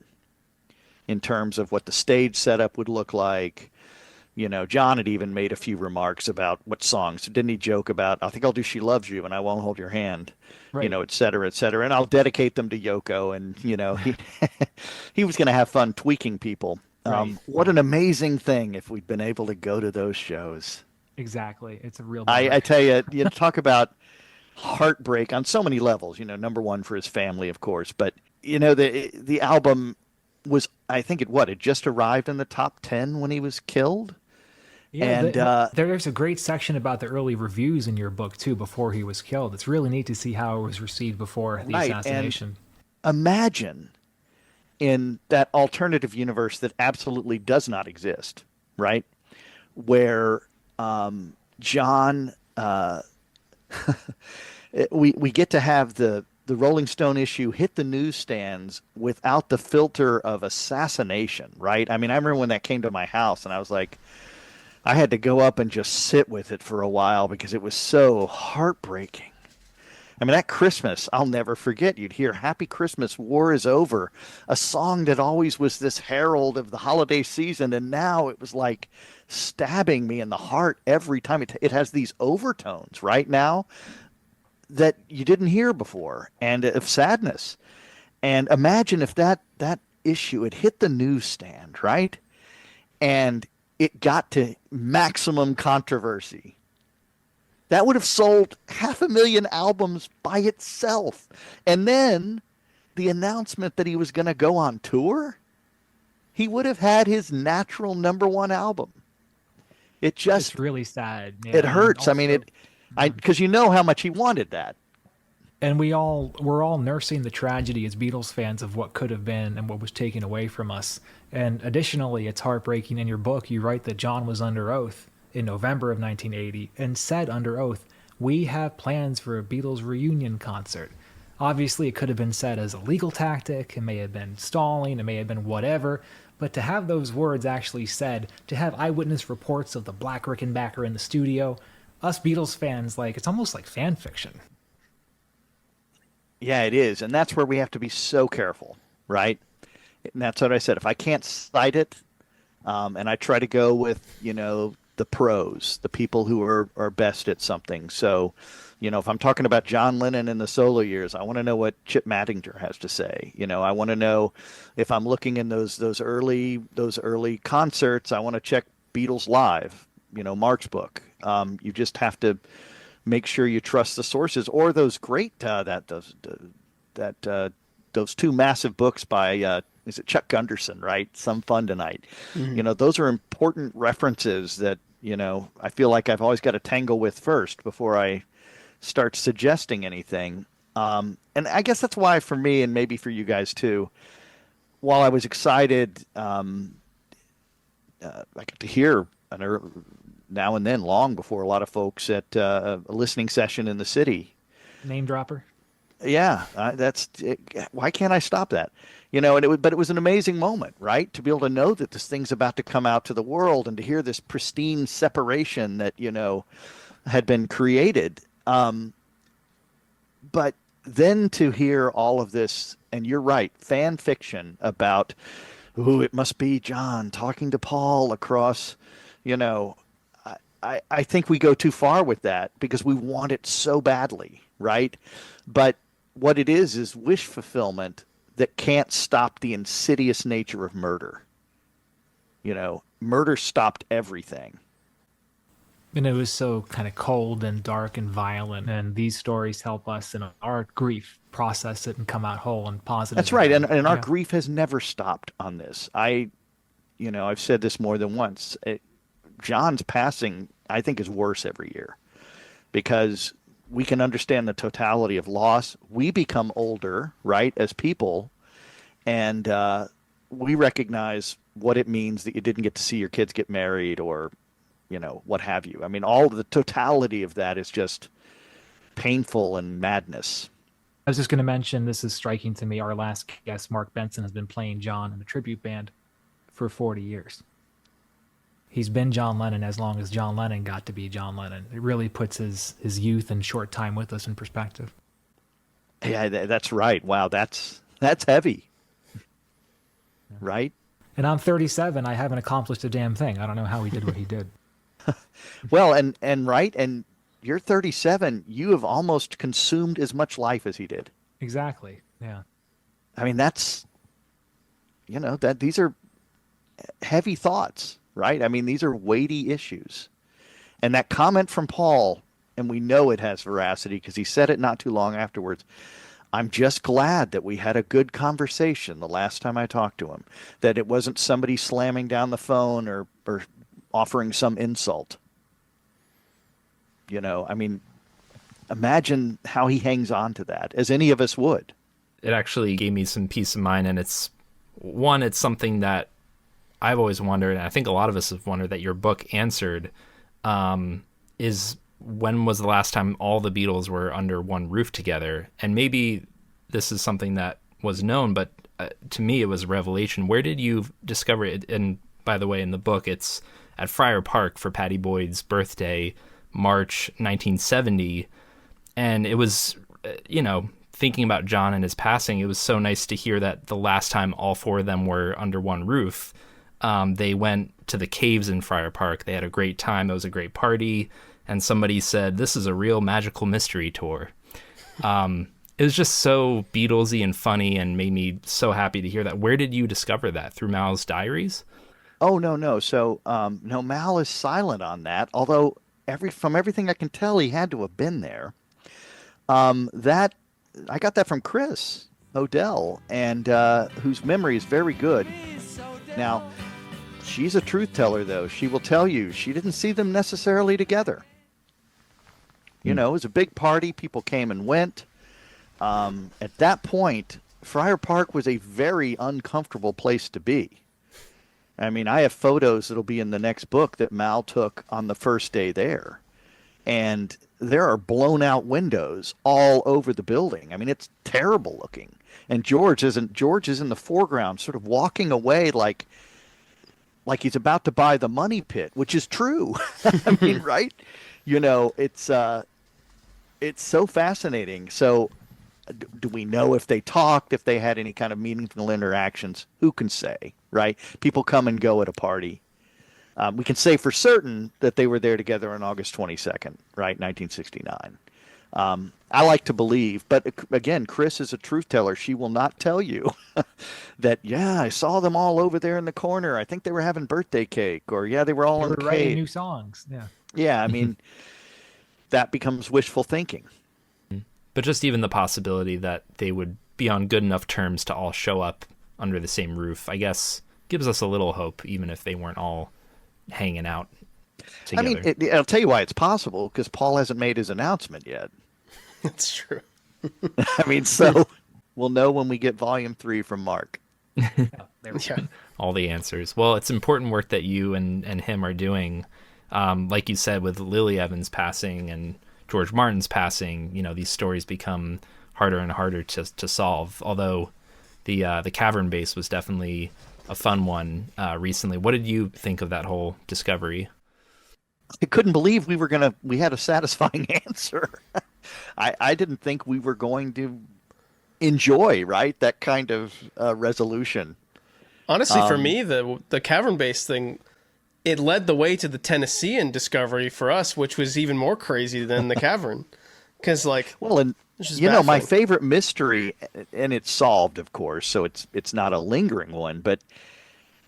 in terms of what the stage setup would look like. You know, John had even made a few remarks about what songs. Didn't he joke about, I think I'll do She Loves You and I Won't Hold Your Hand, Right. you know, et cetera, et cetera. And I'll dedicate them to Yoko. And, you know, he was going to have fun tweaking people. Right. What an amazing thing if we'd been able to go to those shows. Exactly. It's a real I bummer. tell you, you talk about heartbreak on so many levels. You know, number one for his family, of course, but you know the album was, I think it just arrived in the top 10 when he was killed. Yeah, And there's a great section about the early reviews in your book too. Before he was killed, it's really neat to see how it was received before the right, assassination. and imagine in that alternative universe that absolutely does not exist, right? Where John, we get to have the Rolling Stone issue hit the newsstands without the filter of assassination, right? I mean, I remember when that came to my house, and I was like, I had to go up and just sit with it for a while because it was so heartbreaking. I mean, that Christmas, I'll never forget. You'd hear Happy Christmas, War is Over, a song that always was this herald of the holiday season. And now it was like stabbing me in the heart every time. It has these overtones right now that you didn't hear before, and of sadness. And imagine if that issue had hit the newsstand, right? And it got to maximum controversy. That would have sold 500,000 albums by itself. And then the announcement that he was going to go on tour, he would have had his natural number one album. It just, it's really sad. Yeah. it hurts. Also, I mean, because you know how much he wanted that. And we're all nursing the tragedy as Beatles fans of what could have been and what was taken away from us. And additionally, it's heartbreaking. In your book, you write that John was under oath in November of 1980 and said under oath, "We have plans for a Beatles reunion concert." Obviously, it could have been said as a legal tactic. It may have been stalling. It may have been whatever. But to have those words actually said, to have eyewitness reports of the Black Rickenbacker in the studio, us Beatles fans, like, it's almost like fan fiction. Yeah, it is. And that's where we have to be so careful, right? And that's what I said. If I can't cite it, and I try to go with, you know, the pros, the people who are best at something. So, you know, if I'm talking about John Lennon in the solo years, I want to know what Chip Mattinger has to say. You know, I want to know if I'm looking in those early concerts, I want to check Beatles Live, you know, Mark's book. You just have to make sure you trust the sources, or those great those two massive books by is it Chuck Gunderson, right? Some Fun Tonight. Mm-hmm. You know, those are important references that, you know, I feel like I've always got to tangle with first before I start suggesting anything. And I guess that's why for me, and maybe for you guys too, while I was excited, I got to hear now and then, long before a lot of folks at a listening session in the city. Name dropper. Yeah, that's why can't I stop that? You know, and but it was an amazing moment, right? To be able to know that this thing's about to come out to the world, and to hear this pristine separation that, you know, had been created. But then to hear all of this, and you're right, fan fiction about, ooh, it must be John talking to Paul across, you know, I think we go too far with that because we want it so badly, right? But what it is wish fulfillment that can't stop the insidious nature of murder. You know, murder stopped everything. And it was so kind of cold and dark and violent. And these stories help us in our grief process it and come out whole and positive. That's right. And our grief has never stopped on this. I've said this more than once. John's passing, I think, is worse every year because we can understand the totality of loss. We become older, right, as people, and we recognize what it means that you didn't get to see your kids get married or, you know, what have you. I mean, all the totality of that is just painful and madness. I was just going to mention, this is striking to me, our last guest, Mark Benson, has been playing John in the tribute band for 40 years. He's been John Lennon as long as John Lennon got to be John Lennon. It really puts his youth and short time with us in perspective. Yeah, that's right. Wow, that's heavy. Right? And I'm 37. I haven't accomplished a damn thing. I don't know how he did what he did. Well, and right, and you're 37. You have almost consumed as much life as he did. Exactly. Yeah. I mean, that's, that these are heavy thoughts, right? I mean, these are weighty issues. And that comment from Paul, and we know it has veracity because he said it not too long afterwards. I'm just glad that we had a good conversation the last time I talked to him, that it wasn't somebody slamming down the phone or offering some insult. I mean, imagine how he hangs on to that, as any of us would. It actually gave me some peace of mind, and it's something that I've always wondered, and I think a lot of us have wondered, that your book answered, is when was the last time all the Beatles were under one roof together? And maybe this is something that was known, but to me it was a revelation. Where did you discover it? And by the way, in the book, it's at Friar Park for Pattie Boyd's birthday, March 1970. And it was, thinking about John and his passing, it was so nice to hear that the last time all four of them were under one roof, they went to the caves in Friar Park. They had a great time. It was a great party. And somebody said, this is a real magical mystery tour. It was just so Beatlesy and funny and made me so happy to hear that. Where did you discover that? Through Mal's diaries? Oh, no. So, no, Mal is silent on that, although from everything I can tell, he had to have been there. I got that from Chris O'Dell, and whose memory is very good. Now, she's a truth teller, though. She will tell you she didn't see them necessarily together. It was a big party. People came and went. At that point, Friar Park was a very uncomfortable place to be. I mean, I have photos that'll be in the next book that Mal took on the first day there. And there are blown out windows all over the building. I mean, it's terrible looking. And George is in the foreground, sort of walking away like he's about to buy the money pit, which is true. I mean, right? It's so fascinating. So do we know if they talked, if they had any kind of meaningful interactions? Who can say, right? People come and go at a party. We can say for certain that they were there together on August 22nd, right, 1969. I like to believe, but again, Chris is a truth teller. She will not tell you that, I saw them all over there in the corner. I think they were having birthday cake, or they were all writing new songs. Yeah. Yeah, I mean, that becomes wishful thinking. But just even the possibility that they would be on good enough terms to all show up under the same roof, I guess, gives us a little hope, even if they weren't all hanging out together. I mean, I'll tell you why it's possible, because Paul hasn't made his announcement yet. That's true. I mean, so we'll know when we get volume 3 from Mark. All the answers. Well, it's important work that you and him are doing. Like you said, with Lily Evans passing and George Martin's passing, these stories become harder and harder to solve. Although the cavern base was definitely a fun one recently. What did you think of that whole discovery? I couldn't believe we had a satisfying answer. I didn't think we were going to enjoy, right, that kind of resolution. Honestly, for me, the cavern base thing, it led the way to the Tennessean discovery for us, which was even more crazy than the cavern. Because, my favorite mystery, and it's solved, of course, so it's not a lingering one, but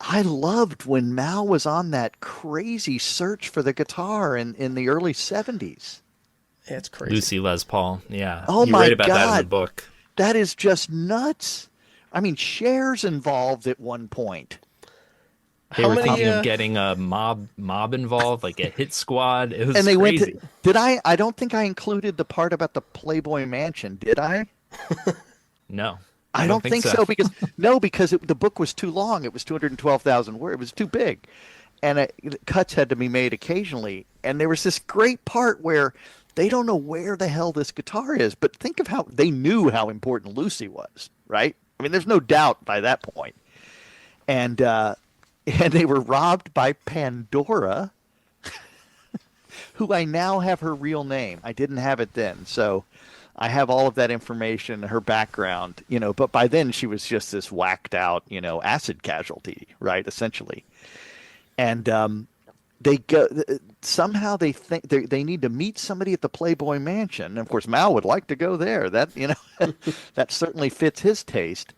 I loved when Mal was on that crazy search for the guitar in the early 70s. Yeah, it's crazy. Lucy Les Paul, yeah. Oh, you my write about God. that in the book. That is just nuts. I mean, Cher's involved at one point. They were thinking of getting a mob involved, like a hit squad. It was crazy. Went to, did I don't think I included the part about the Playboy Mansion, did I? No. I don't think so because the book was too long. It was 212,000 words. It was too big. And cuts had to be made occasionally. And there was this great part where they don't know where the hell this guitar is. But think of how they knew how important Lucy was, right? I mean, there's no doubt by that point. And they were robbed by Pandora, who I now have her real name. I didn't have it then, so I have all of that information, her background, but by then she was just this whacked out, acid casualty, right, essentially. And they go somehow they think they need to meet somebody at the Playboy Mansion. And of course, Mal would like to go there. That that certainly fits his taste.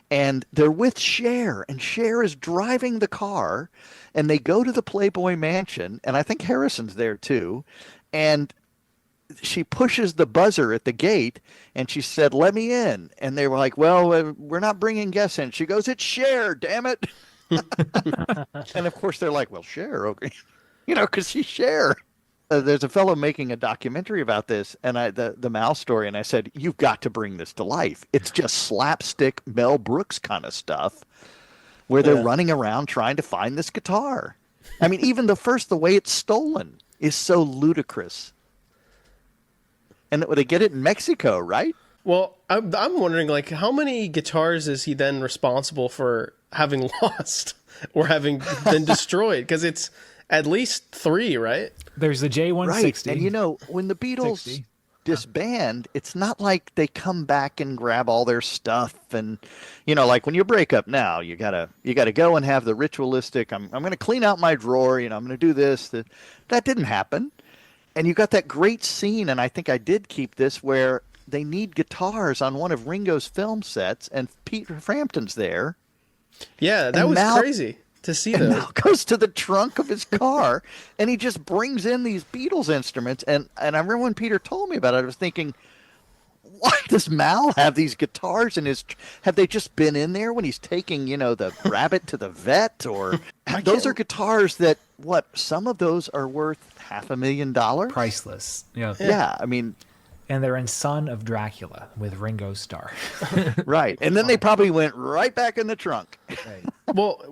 And they're with Cher, and Cher is driving the car, and they go to the Playboy Mansion, and I think Harrison's there too, and she pushes the buzzer at the gate, and she said, "Let me in." And they were like, "Well, we're not bringing guests in." She goes, "It's Cher, damn it." And of course they're like, "Well, Cher, okay," because she's Cher. There's a fellow making a documentary about this, and the Mal story, and I said, "You've got to bring this to life. It's just slapstick Mel Brooks kind of stuff, where they're running around trying to find this guitar." I mean, even the way it's stolen is so ludicrous. And they get it in Mexico, right? Well, I'm wondering, like, how many guitars is he then responsible for having lost or having been destroyed? Because it's at least 3, right? There's the J160. Right. And when the Beatles disband, it's not like they come back and grab all their stuff. And like when you break up now, you gotta go and have the ritualistic. I'm gonna clean out my drawer. I'm gonna do this. That didn't happen. And you got that great scene, and I think I did keep this, where they need guitars on one of Ringo's film sets, and Peter Frampton's there. Yeah, that was crazy to see that. Mal goes to the trunk of his car, and he just brings in these Beatles instruments. And I remember when Peter told me about it, I was thinking, why does Mal have these guitars in his? Have they just been in there when he's taking, the rabbit to the vet? Or those are guitars that some of those are worth $500,000, priceless. Yeah. Yeah, I mean, and they're in Son of Dracula with Ringo Starr. Right, and then they probably went right back in the trunk. Right. Well,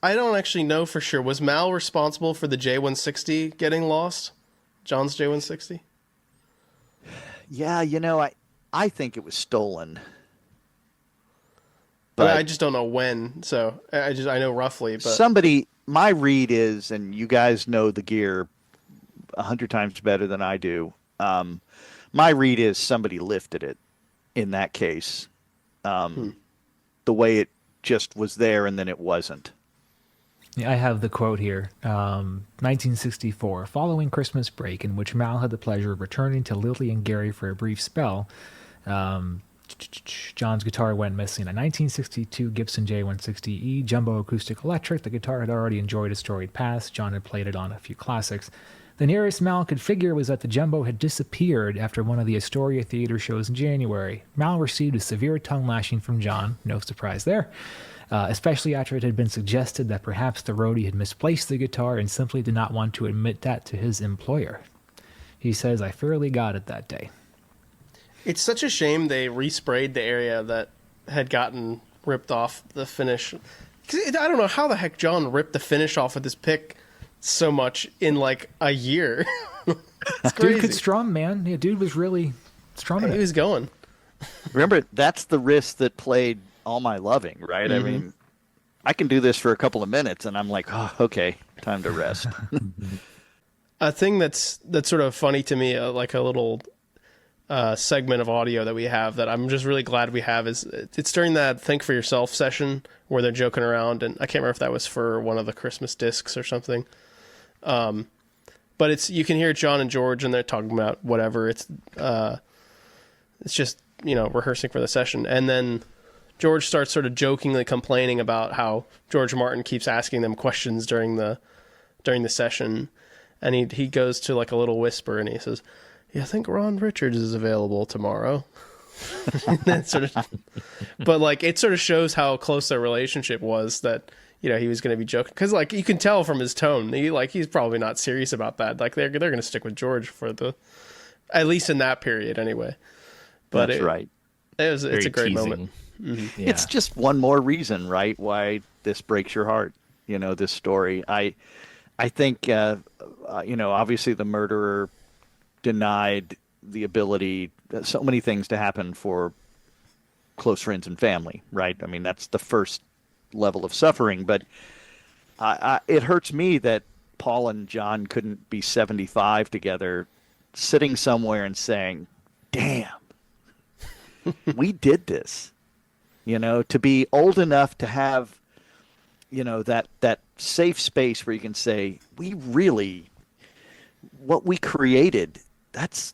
I don't actually know for sure. Was Mal responsible for the J160 getting lost? John's J160? Yeah, I think it was stolen. But I just don't know when, so I know roughly. But my read is, and you guys know the gear 100 times better than I do. My read is somebody lifted it in that case. The way it just was there and then it wasn't. Yeah, I have the quote here. 1964, following Christmas break, in which Mal had the pleasure of returning to Lily and Gary for a brief spell, John's guitar went missing. A 1962 Gibson J160E Jumbo Acoustic Electric. The guitar had already enjoyed a storied past. John had played it on a few classics. The nearest Mal could figure was that the Jumbo had disappeared after one of the Astoria Theater shows in January. Mal received a severe tongue lashing from John, no surprise there, especially after it had been suggested that perhaps the roadie had misplaced the guitar and simply did not want to admit that to his employer. He says, "I fairly got it that day." It's such a shame they resprayed the area that had gotten ripped off the finish. 'Cause I don't know how the heck John ripped the finish off with his pick so much in like a year. It's crazy. Dude could strum, man. Yeah, dude was really strumming. He was going. Remember, that's the wrist that played All My Loving, right? Mm-hmm. I mean, I can do this for a couple of minutes, and I'm like, oh, okay, time to rest. A thing that's sort of funny to me, like a little segment of audio that we have that I'm just really glad we have, is it's during that Think for Yourself session where they're joking around, and I can't remember if that was for one of the Christmas discs or something. But you can hear John and George, and they're talking about whatever. It's just, rehearsing for the session. And then George starts sort of jokingly complaining about how George Martin keeps asking them questions during the session. And he goes to like a little whisper, and he says, "Yeah, I think Ron Richards is available tomorrow." But like, it sort of shows how close their relationship was, that, he was going to be joking. Cause like, you can tell from his tone, he's probably not serious about that. Like they're going to stick with George for at least in that period anyway. But that's right. It's a great teasing moment. Mm-hmm. Yeah. It's just one more reason, right, why this breaks your heart, this story. I think, obviously the murderer denied the ability, so many things to happen for close friends and family, right? I mean, that's the first level of suffering. But it hurts me that Paul and John couldn't be 75 together, sitting somewhere and saying, damn, we did this. To be old enough to have, that safe space where you can say, what we created, that's,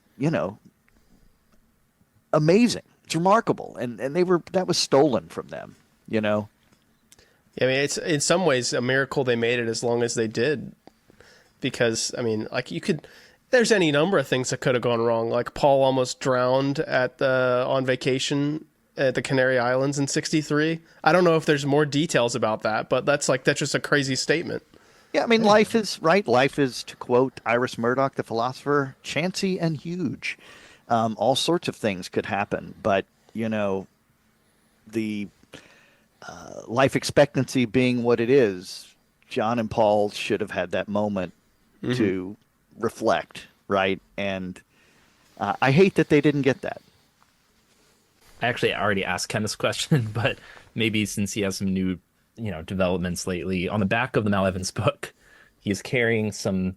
amazing. It's remarkable. And that was stolen from them, Yeah, I mean, it's in some ways a miracle they made it as long as they did. Because, I mean, like there's any number of things that could have gone wrong. Like Paul almost drowned on vacation at the Canary Islands in '63. I don't know if there's more details about that, but that's just a crazy statement. Yeah, I mean, life is, right? Life is, to quote Iris Murdoch, the philosopher, chancy and huge. All sorts of things could happen. But, the life expectancy being what it is, John and Paul should have had that moment to reflect, right? And I hate that they didn't get that. I actually already asked Ken this question, but maybe since he has some new, developments lately, on the back of the Mal Evans book, he's carrying some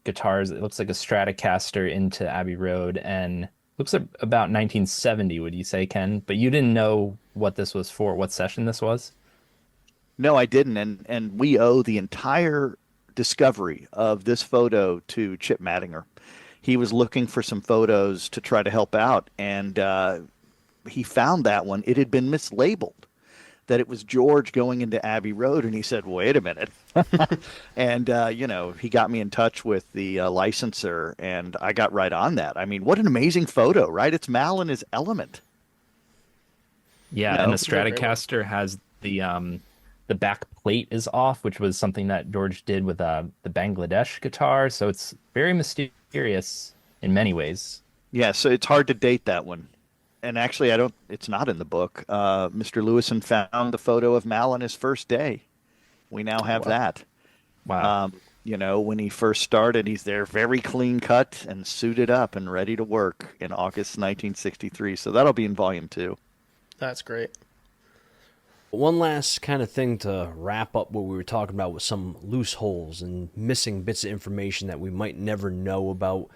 guitars. It looks like a Stratocaster into Abbey Road, and looks like about 1970, would you say, Ken? But you didn't know what this was for, what session this was? No, I didn't. And we owe the entire discovery of this photo to Chip Mattinger. He was looking for some photos to try to help out, and he found that one. It had been mislabeled, that it was George going into Abbey Road, and he said, wait a minute. And, he got me in touch with the licensor, and I got right on that. I mean, what an amazing photo, right? It's Mal in his element. Yeah, and the Stratocaster has the back plate is off, which was something that George did with the Bangladesh guitar. So it's very mysterious in many ways. Yeah, so it's hard to date that one. And actually, it's not in the book. Mr. Lewison found the photo of Mal on his first day. We now have that. Wow. When he first started, he's there very clean cut and suited up and ready to work in August 1963. So that'll be in volume 2. That's great. One last kind of thing to wrap up what we were talking about with some loose holes and missing bits of information that we might never know about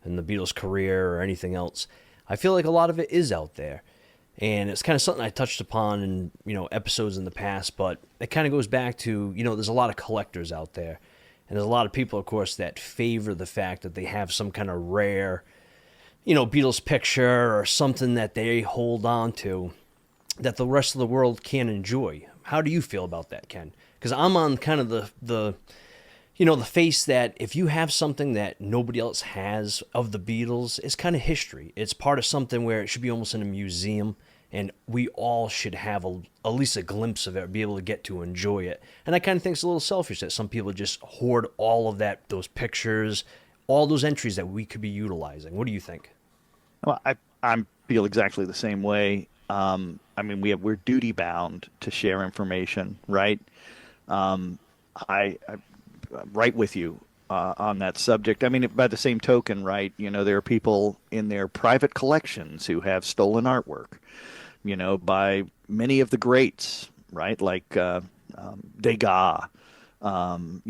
in the Beatles' career or anything else. I feel like a lot of it is out there, and it's kind of something I touched upon in episodes in the past, but it kind of goes back to, there's a lot of collectors out there, and there's a lot of people, of course, that favor the fact that they have some kind of rare, Beatles picture or something that they hold on to that the rest of the world can't enjoy. How do you feel about that, Ken? Because I'm on kind of the face that if you have something that nobody else has of the Beatles, it's kind of history. It's part of something where it should be almost in a museum, and we all should have at least a glimpse of it, or be able to get to enjoy it. And I kind of think it's a little selfish that some people just hoard all of those pictures, all those entries that we could be utilizing. What do you think? Well, I feel exactly the same way. I mean, we're duty bound to share information, right? I'm right with you on that subject. I mean, by the same token, right? There are people in their private collections who have stolen artwork, by many of the greats, right? Like Degas, and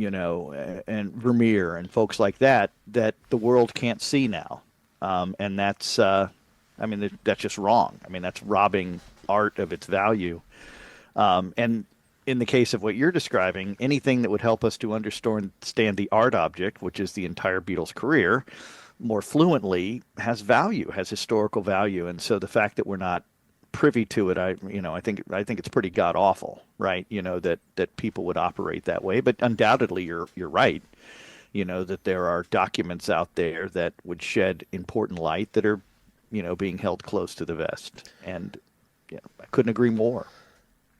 Vermeer and folks like that the world can't see now, and that's that's just wrong. I mean, that's robbing art of its value. And in the case of what you're describing, anything that would help us to understand the art object, which is the entire Beatles career, more fluently, has value, has historical value. And so the fact that we're not privy to it, I think it's pretty god awful, right? That people would operate that way. But undoubtedly, you're right. That there are documents out there that would shed important light that are being held close to the vest. And I couldn't agree more.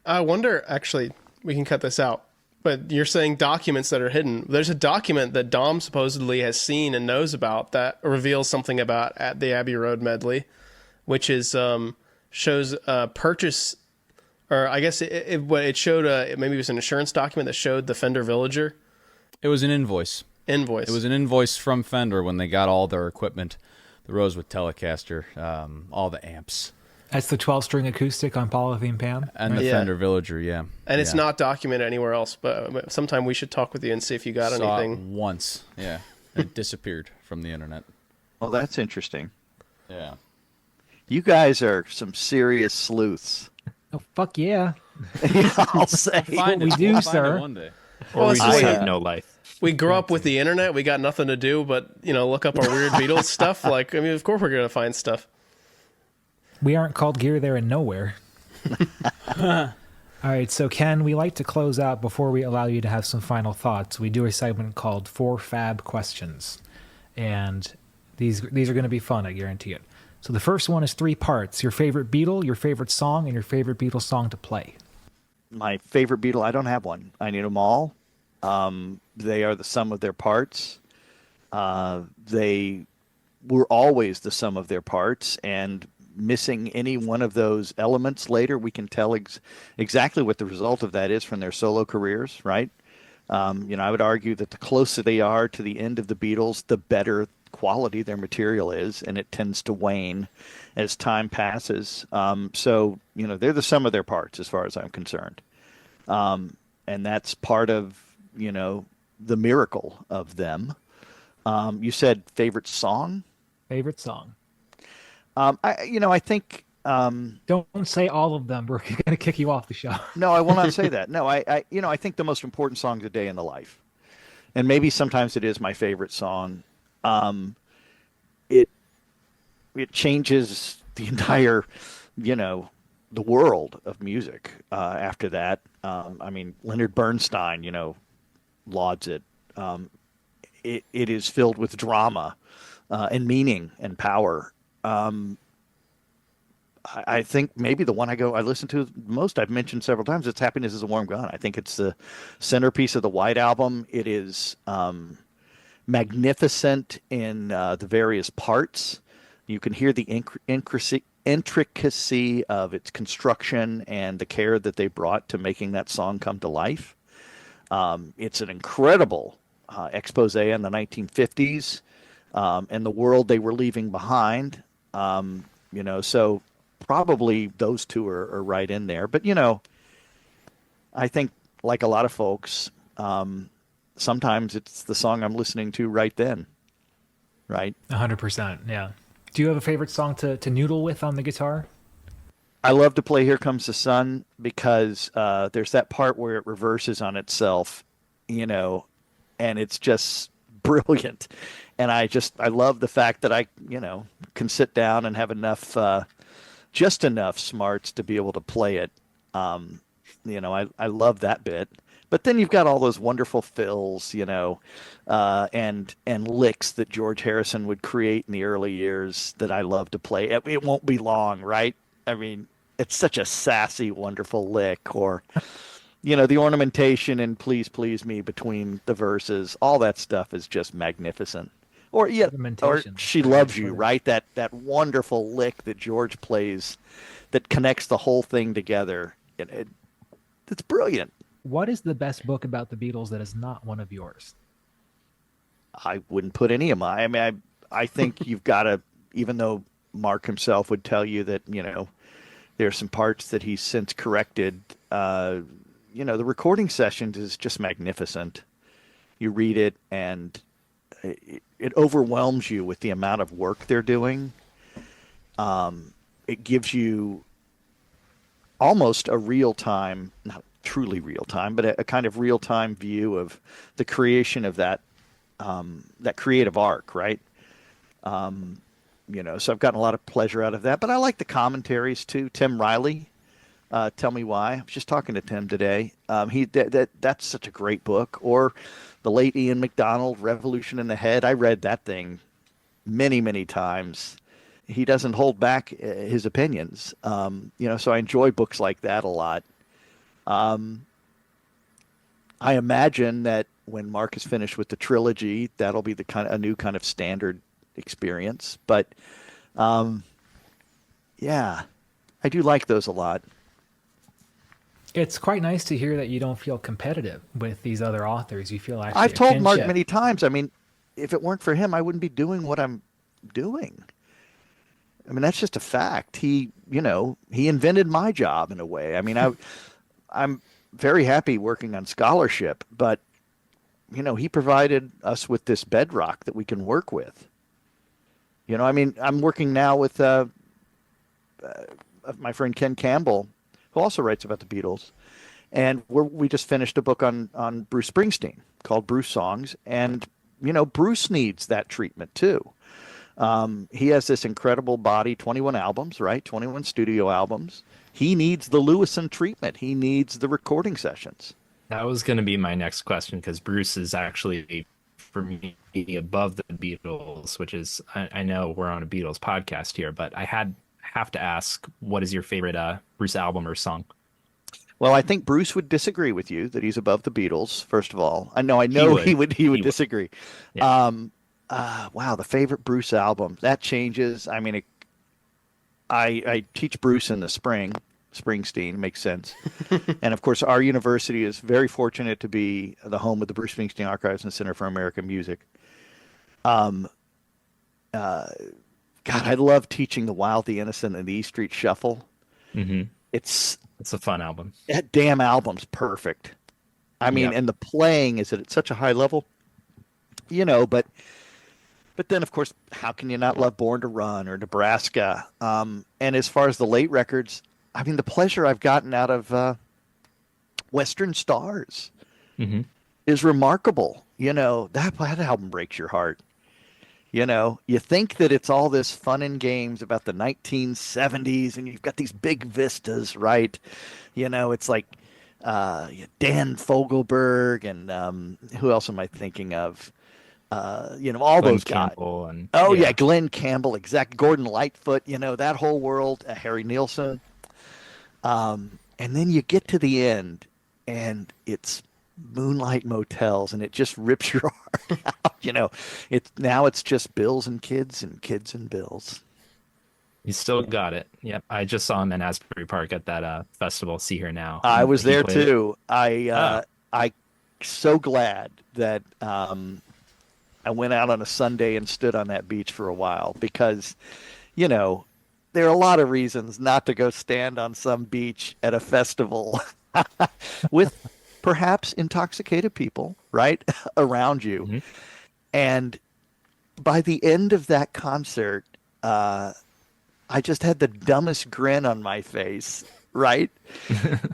I wonder, actually, we can cut this out, but you're saying documents that are hidden. There's a document that Dom supposedly has seen and knows about that reveals something about at the Abbey Road medley, which is shows a purchase, or I guess it showed maybe it was an insurance document that showed the Fender Villager. It was an invoice. Invoice. It was an invoice from Fender when they got all their equipment, the Rosewood Telecaster, all the amps. That's the 12-string acoustic on Polythene Pam? And the Fender Villager, yeah. And it's not documented anywhere else, but sometime we should talk with you and see if you got Saw anything. It once, yeah. It disappeared from the internet. Well, that's interesting. Yeah. You guys are some serious sleuths. Oh, fuck yeah. I'll say. We do, sir. One day. Or we just have no life. We grew up with the internet. We got nothing to do but, look up our weird Beatles stuff. Like, I mean, of course we're going to find stuff. We aren't called Gear There and Nowhere. All right, so Ken, we like to close out before we allow you to have some final thoughts. We do a segment called 4 Fab Questions. And these are going to be fun, I guarantee it. So the first one is 3 parts. Your favorite Beatle, your favorite song, and your favorite Beatles song to play. My favorite Beatle, I don't have one. I need them all. They are the sum of their parts. They were always the sum of their parts, and missing any one of those elements later, we can tell exactly what the result of that is from their solo careers, right? I would argue that the closer they are to the end of the Beatles, the better quality their material is, and it tends to wane as time passes. So, they're the sum of their parts as far as I'm concerned. And that's part of, the miracle of them. You said favorite song? Favorite song. I think... Don't say all of them. We're going to kick you off the show. No, I will not say that. No, I think the most important song is A Day in the Life. And maybe sometimes it is my favorite song. It changes the entire, the world of music after that. Leonard Bernstein, lauds it. It is filled with drama and meaning and power. I think maybe the one I listen to most, I've mentioned several times, it's Happiness is a Warm Gun. I think it's the centerpiece of the White Album. It is magnificent in the various parts. You can hear the intricacy of its construction and the care that they brought to making that song come to life. It's an incredible expose on the 1950s and the world they were leaving behind. So probably those two are right in there. But, I think like a lot of folks, sometimes it's the song I'm listening to right then. Right? 100%, yeah. Do you have a favorite song to noodle with on the guitar? I love to play Here Comes the Sun because there's that part where it reverses on itself, and it's just brilliant. And I love the fact that I, can sit down and have just enough smarts to be able to play it. I love that bit. But then you've got all those wonderful fills, and licks that George Harrison would create in the early years that I love to play. It won't be long, right? I mean, it's such a sassy, wonderful lick. Or, the ornamentation and Please Please Me between the verses. All that stuff is just magnificent. Or She Loves You, right? That wonderful lick that George plays that connects the whole thing together. It's brilliant. What is the best book about the Beatles that is not one of yours? I wouldn't put any of mine. I think you've got to, even though Mark himself would tell you that, there are some parts that he's since corrected. The recording sessions is just magnificent. You read it and it overwhelms you with the amount of work they're doing. It gives you almost a real-time, not truly real-time, but a kind of real-time view of the creation of that creative arc, right? So I've gotten a lot of pleasure out of that. But I like the commentaries too. Tim Riley, Tell Me Why. I was just talking to Tim today. That's such a great book. Or the late Ian MacDonald, Revolution in the Head. I read that thing many, many times. He doesn't hold back his opinions. So I enjoy books like that a lot. I imagine that when Mark is finished with the trilogy, that'll be a new kind of standard experience. But yeah, I do like those a lot. It's quite nice to hear that you don't feel competitive with these other authors. You feel actually I've a told Mark kinship. many times, I mean, if it weren't for him, I wouldn't be doing what I'm doing. I mean, that's just a fact. He, he invented my job in a way. I mean, I'm very happy working on scholarship, but, he provided us with this bedrock that we can work with. I mean, I'm working now with my friend Ken Campbell, who also writes about the Beatles. And we just finished a book on Bruce Springsteen called Bruce Songs. And, Bruce needs that treatment too. He has this incredible body, 21 albums, right? 21 studio albums. He needs the Lewison treatment. He needs the recording sessions. That was going to be my next question, because Bruce is actually, for me, above the Beatles, which is, I know we're on a Beatles podcast here, but I have to ask, what is your favorite Bruce album or song? Well, I think Bruce would disagree with you that he's above the Beatles, first of all. I know he would disagree. Yeah. Wow, the favorite Bruce album. That changes. I mean, I teach Bruce in the spring. Springsteen makes sense. And of course, our university is very fortunate to be the home of the Bruce Springsteen Archives and Center for American Music. God, I love teaching The Wild, the Innocent, and the E Street Shuffle. Mm-hmm. It's a fun album. That damn album's perfect. I mean, and the playing is at such a high level, but then, of course, how can you not love Born to Run or Nebraska? And as far as the late records, I mean, the pleasure I've gotten out of Western Stars is remarkable. That album breaks your heart. You think that it's all this fun and games about the 1970s, and you've got these big vistas, right? It's like Dan Fogelberg and who else am I thinking of? All Glenn those Campbell guys. Glenn Campbell, exact. Gordon Lightfoot, that whole world. Harry Nilsson. And then you get to the end, and it's Moonlight Motels, and it just rips your heart out. It's just Bills and Kids and Kids and Bills. You still got it. Yep. I just saw him in Asbury Park at that festival, See Here Now. I was there too. I so glad that I went out on a Sunday and stood on that beach for a while, because there are a lot of reasons not to go stand on some beach at a festival with perhaps intoxicated people, right, around you. Mm-hmm. And by the end of that concert, I just had the dumbest grin on my face, right?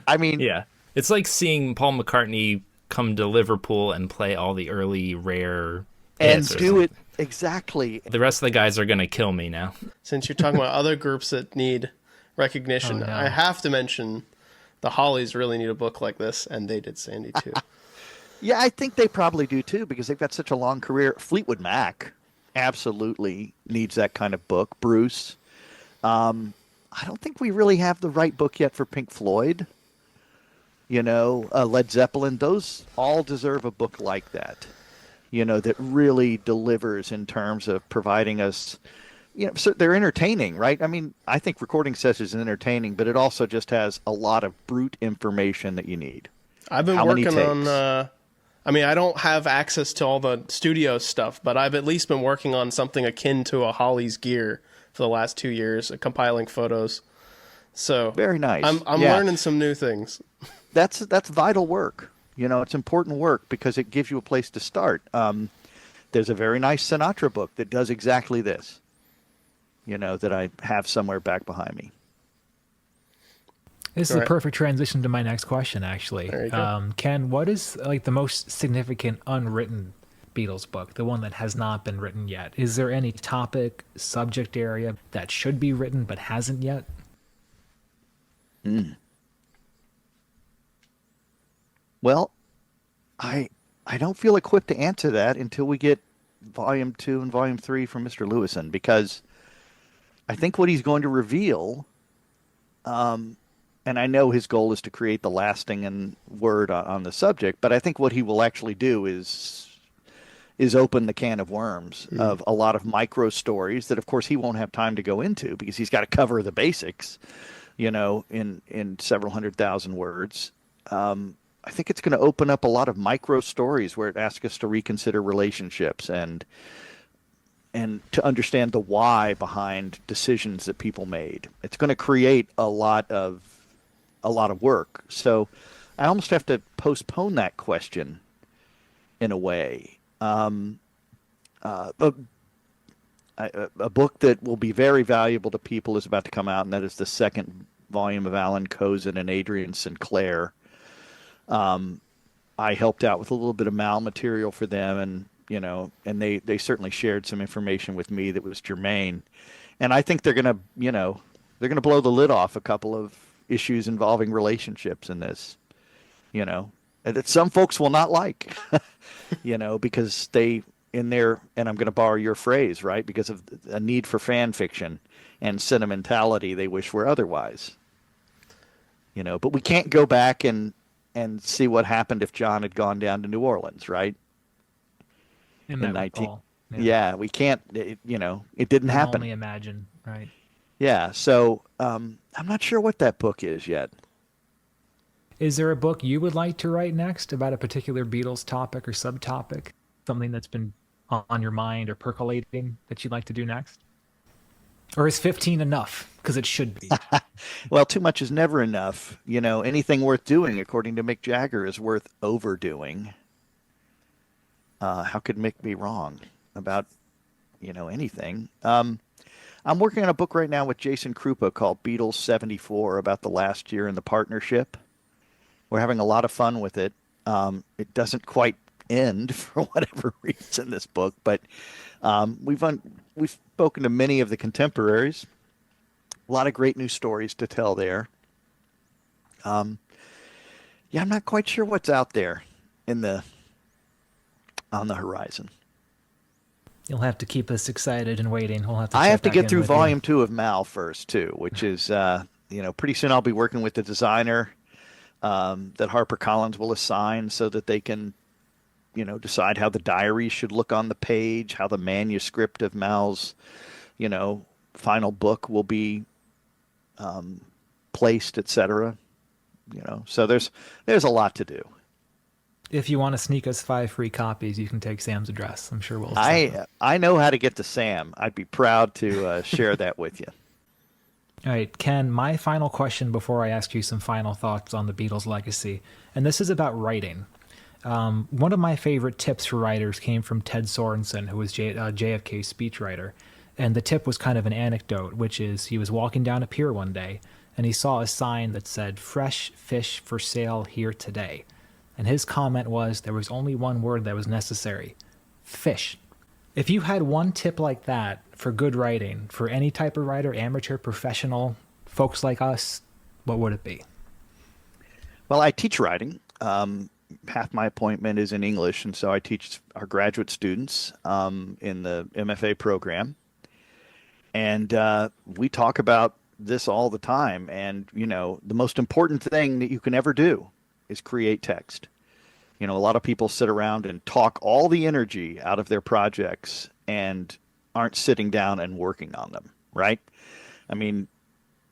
I mean... Yeah. It's like seeing Paul McCartney come to Liverpool and play all the early Rare and hits do it exactly. The rest of the guys are going to kill me now. Since you're talking about other groups that need recognition, Oh, no. I have to mention the Hollies really need a book like this, and they did Sandy too. Yeah, I think they probably do too, because they've got such a long career. Fleetwood Mac absolutely needs that kind of book. Bruce. I don't think we really have the right book yet for Pink Floyd. Led Zeppelin. Those all deserve a book like that. That really delivers in terms of providing us, so they're entertaining, right? I mean, I think recording sessions is entertaining, but it also just has a lot of brute information that you need. I've been working on, I don't have access to all the studio stuff, but I've at least been working on something akin to a Hollies gear for the last 2 years, compiling photos. So very nice. I'm learning some new things. That's vital work. It's important work because it gives you a place to start. There's a very nice Sinatra book that does exactly this, that I have somewhere back behind me. This is a perfect transition to my next question, actually. There you go. Ken, what is the most significant unwritten Beatles book, the one that has not been written yet? Is there any topic, subject area that should be written but hasn't yet? Well, I don't feel equipped to answer that until we get Volume 2 and Volume 3 from Mr. Lewison, because I think what he's going to reveal, and I know his goal is to create the lasting word on the subject, but I think what he will actually do is open the can of worms of a lot of micro stories that, of course, he won't have time to go into because he's got to cover the basics. in several 100,000 words. I think it's going to open up a lot of micro stories where it asks us to reconsider relationships and to understand the why behind decisions that people made. It's going to create a lot of work. So I almost have to postpone that question in a way. A book that will be very valuable to people is about to come out, and that is the second volume of Alan Kozin and Adrian Sinclair. I helped out with a little bit of Mal material for them, and they certainly shared some information with me that was germane. And I think they're gonna blow the lid off a couple of issues involving relationships in this, that some folks will not like, because and I'm going to borrow your phrase, right? Because of a need for fan fiction and sentimentality, they wish were otherwise. But we can't go back and see what happened if John had gone down to New Orleans, right? In 19. Yeah, we can't. It didn't happen. Only imagine, right? Yeah. So I'm not sure what that book is yet. Is there a book you would like to write next about a particular Beatles topic or subtopic? Something that's been on your mind or percolating that you'd like to do next? Or is 15 enough? Because it should be. Well, too much is never enough. Anything worth doing, according to Mick Jagger, is worth overdoing. How could Mick be wrong about, anything? I'm working on a book right now with Jason Krupa called Beatles 74 about the last year in the partnership. We're having a lot of fun with it. It doesn't quite end for whatever reason, this book, but we've spoken to many of the contemporaries. A lot of great new stories to tell there. I'm not quite sure what's out there on the horizon. You'll have to keep us excited and waiting. I have to get through volume 2 of Mal first too, which is pretty soon I'll be working with the designer that HarperCollins will assign so that they can decide how the diary should look on the page, how the manuscript of Mal's final book will be placed, etc. So there's a lot to do. If you want to sneak us 5 free copies, you can take Sam's address. I'm sure we'll. I know how to get to Sam. I'd be proud to share that with you. All right, Ken, my final question before I ask you some final thoughts on the Beatles legacy, and this is about writing. One of my favorite tips for writers came from Ted Sorensen, who was JFK's speechwriter. And the tip was kind of an anecdote, which is he was walking down a pier one day, and he saw a sign that said, "Fresh fish for sale here today." And his comment was there was only one word that was necessary: fish. If you had one tip like that for good writing, for any type of writer, amateur, professional, folks like us, what would it be? Well, I teach writing. Half my appointment is in English, and so I teach our graduate students in the MFA program. And we talk about this all the time. And, the most important thing that you can ever do is create text. A lot of people sit around and talk all the energy out of their projects and aren't sitting down and working on them, right? I mean,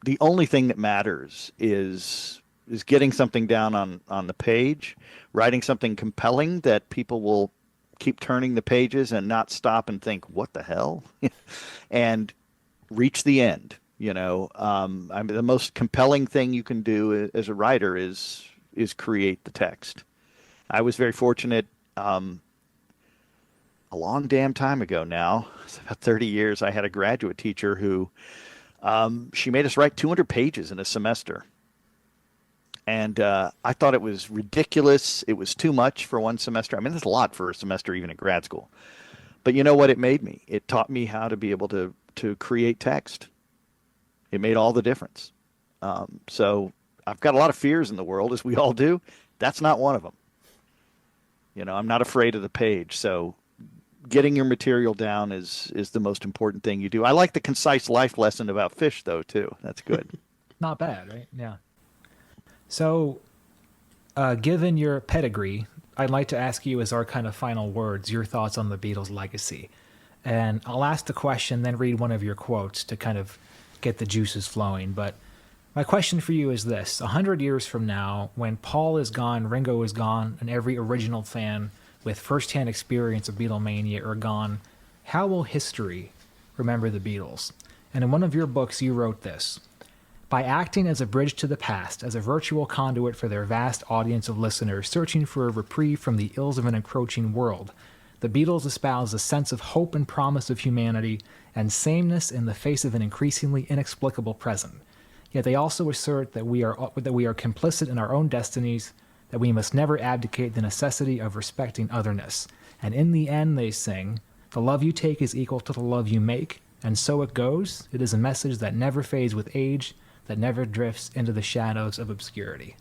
the only thing that matters is getting something down on the page, writing something compelling that people will keep turning the pages and not stop and think, what the hell? And reach the end. The most compelling thing you can do as a writer is create the text. I was very fortunate a long damn time ago now, it's about 30 years, I had a graduate teacher who she made us write 200 pages in a semester. And I thought it was ridiculous. It was too much for one semester. I mean, that's a lot for a semester, even in grad school. But you know what it made me? It taught me how to be able to create text. It made all the difference. So I've got a lot of fears in the world, as we all do. That's not one of them. I'm not afraid of the page. So getting your material down is the most important thing you do. I like the concise life lesson about fish, though, too. That's good. Not bad, right? Yeah. So, given your pedigree, I'd like to ask you as our kind of final words, your thoughts on the Beatles legacy. And I'll ask the question, then read one of your quotes to kind of get the juices flowing. But My question for you is this: 100 years from now, when Paul is gone, Ringo is gone, and every original fan with first-hand experience of Beatlemania are gone, how will history remember the Beatles? And in one of your books, you wrote this: by acting as a bridge to the past, as a virtual conduit for their vast audience of listeners searching for a reprieve from the ills of an encroaching world, the Beatles espouse a sense of hope and promise of humanity and sameness in the face of an increasingly inexplicable present. Yet they also assert that we are complicit in our own destinies, that we must never abdicate the necessity of respecting otherness. And in the end, they sing, the love you take is equal to the love you make, and so it goes. It is a message that never fades with age, that never drifts into the shadows of obscurity.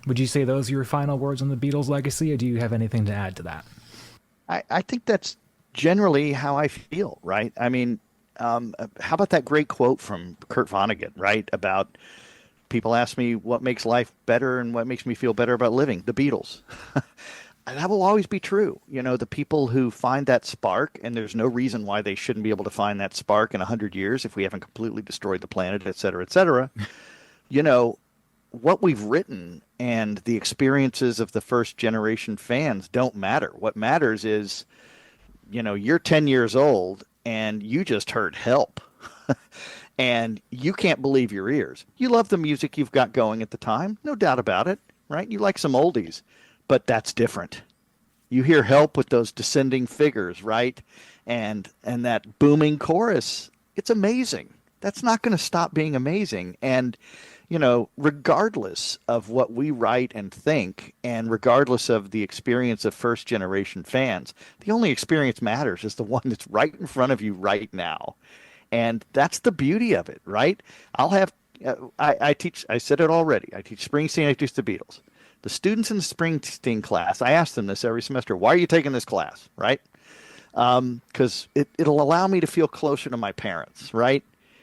Would you say those are your final words on the Beatles legacy, or do you have anything to add to that? I think that's generally how I feel, right? I mean, how about that great quote from Kurt Vonnegut, right? About people ask me what makes life better and what makes me feel better about living. The Beatles. And that will always be true. You know, the people who find that spark, and there's no reason why they shouldn't be able to find that spark in 100 years if we haven't completely destroyed the planet, et cetera, you know, what we've written and the experiences of the first generation fans don't matter. What matters is, you know, you're 10 years old and you just heard Help. And you can't believe your ears. You love the music you've got going at the time, no doubt about it, right? You like some oldies, but that's different. You hear Help with those descending figures, right? And that booming chorus, it's amazing. That's not going to stop being amazing. And, you know, regardless of what we write and think, and regardless of the experience of first generation fans, the only experience matters is the one that's right in front of you right now. And that's the beauty of it, right? I'll have, I teach, I said it already, I teach Springsteen, I teach the Beatles. The students in the Springsteen class, I ask them this every semester, why are you taking this class, right? Because it'll allow me to feel closer to my parents, right?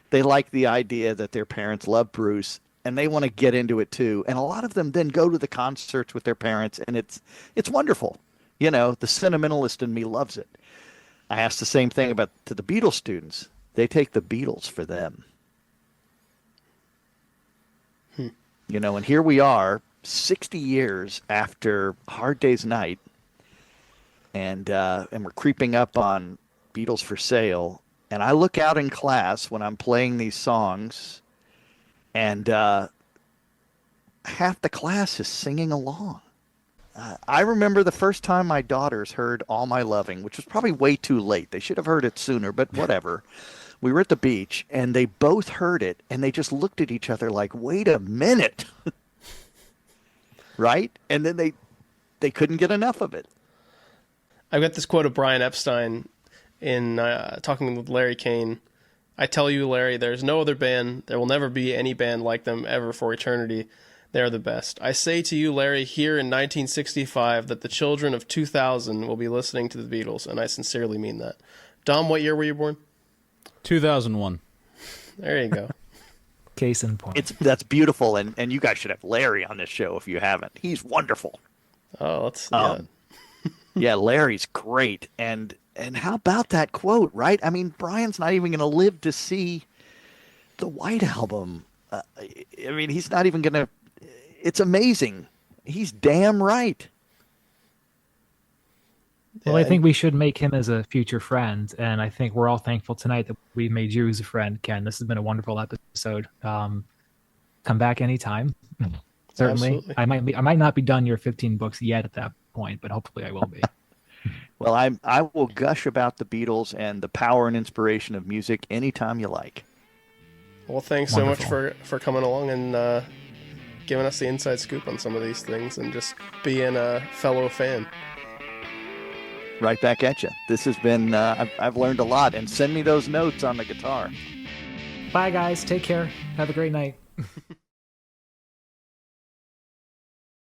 They like the idea that their parents love Bruce, and they want to get into it too. And a lot of them then go to the concerts with their parents, and it's wonderful. You know, the sentimentalist in me loves it. I ask the same thing to the Beatles students. They take the Beatles for them. You know, and here we are, 60 years after Hard Day's Night, and we're creeping up on Beatles for Sale. And I look out in class when I'm playing these songs, and half the class is singing along. I remember the first time my daughters heard All My Loving, which was probably way too late. They should have heard it sooner, but whatever. We were at the beach, and they both heard it, and they just looked at each other like, wait a minute. Right? And then they couldn't get enough of it. I've got this quote of Brian Epstein in talking with Larry Kane. I tell you, Larry, there's no other band. There will never be any band like them ever for eternity. They're the best. I say to you, Larry, here in 1965, that the children of 2000 will be listening to the Beatles, and I sincerely mean that. Dom, what year were you born? 2001. There you go. Case in point. That's beautiful, and you guys should have Larry on this show if you haven't. He's wonderful. Oh, let's yeah, Larry's great. And how about that quote, right? I mean, Brian's not even going to live to see the White Album. I mean, he's not even going to. It's amazing. He's damn right. Well, I think we should make him as a future friend, and I think we're all thankful tonight that we made you as a friend, Ken. This has been a wonderful episode. Come back anytime. Certainly. Absolutely. I might not be done your 15 books yet at that point, but hopefully I will be. Well, I will gush about the Beatles and the power and inspiration of music anytime you like. Well, thanks Wonderful. so much for coming along and giving us the inside scoop on some of these things and just being a fellow fan. Right back at you. This has been, I've learned a lot. And send me those notes on the guitar. Bye, guys. Take care. Have a great night.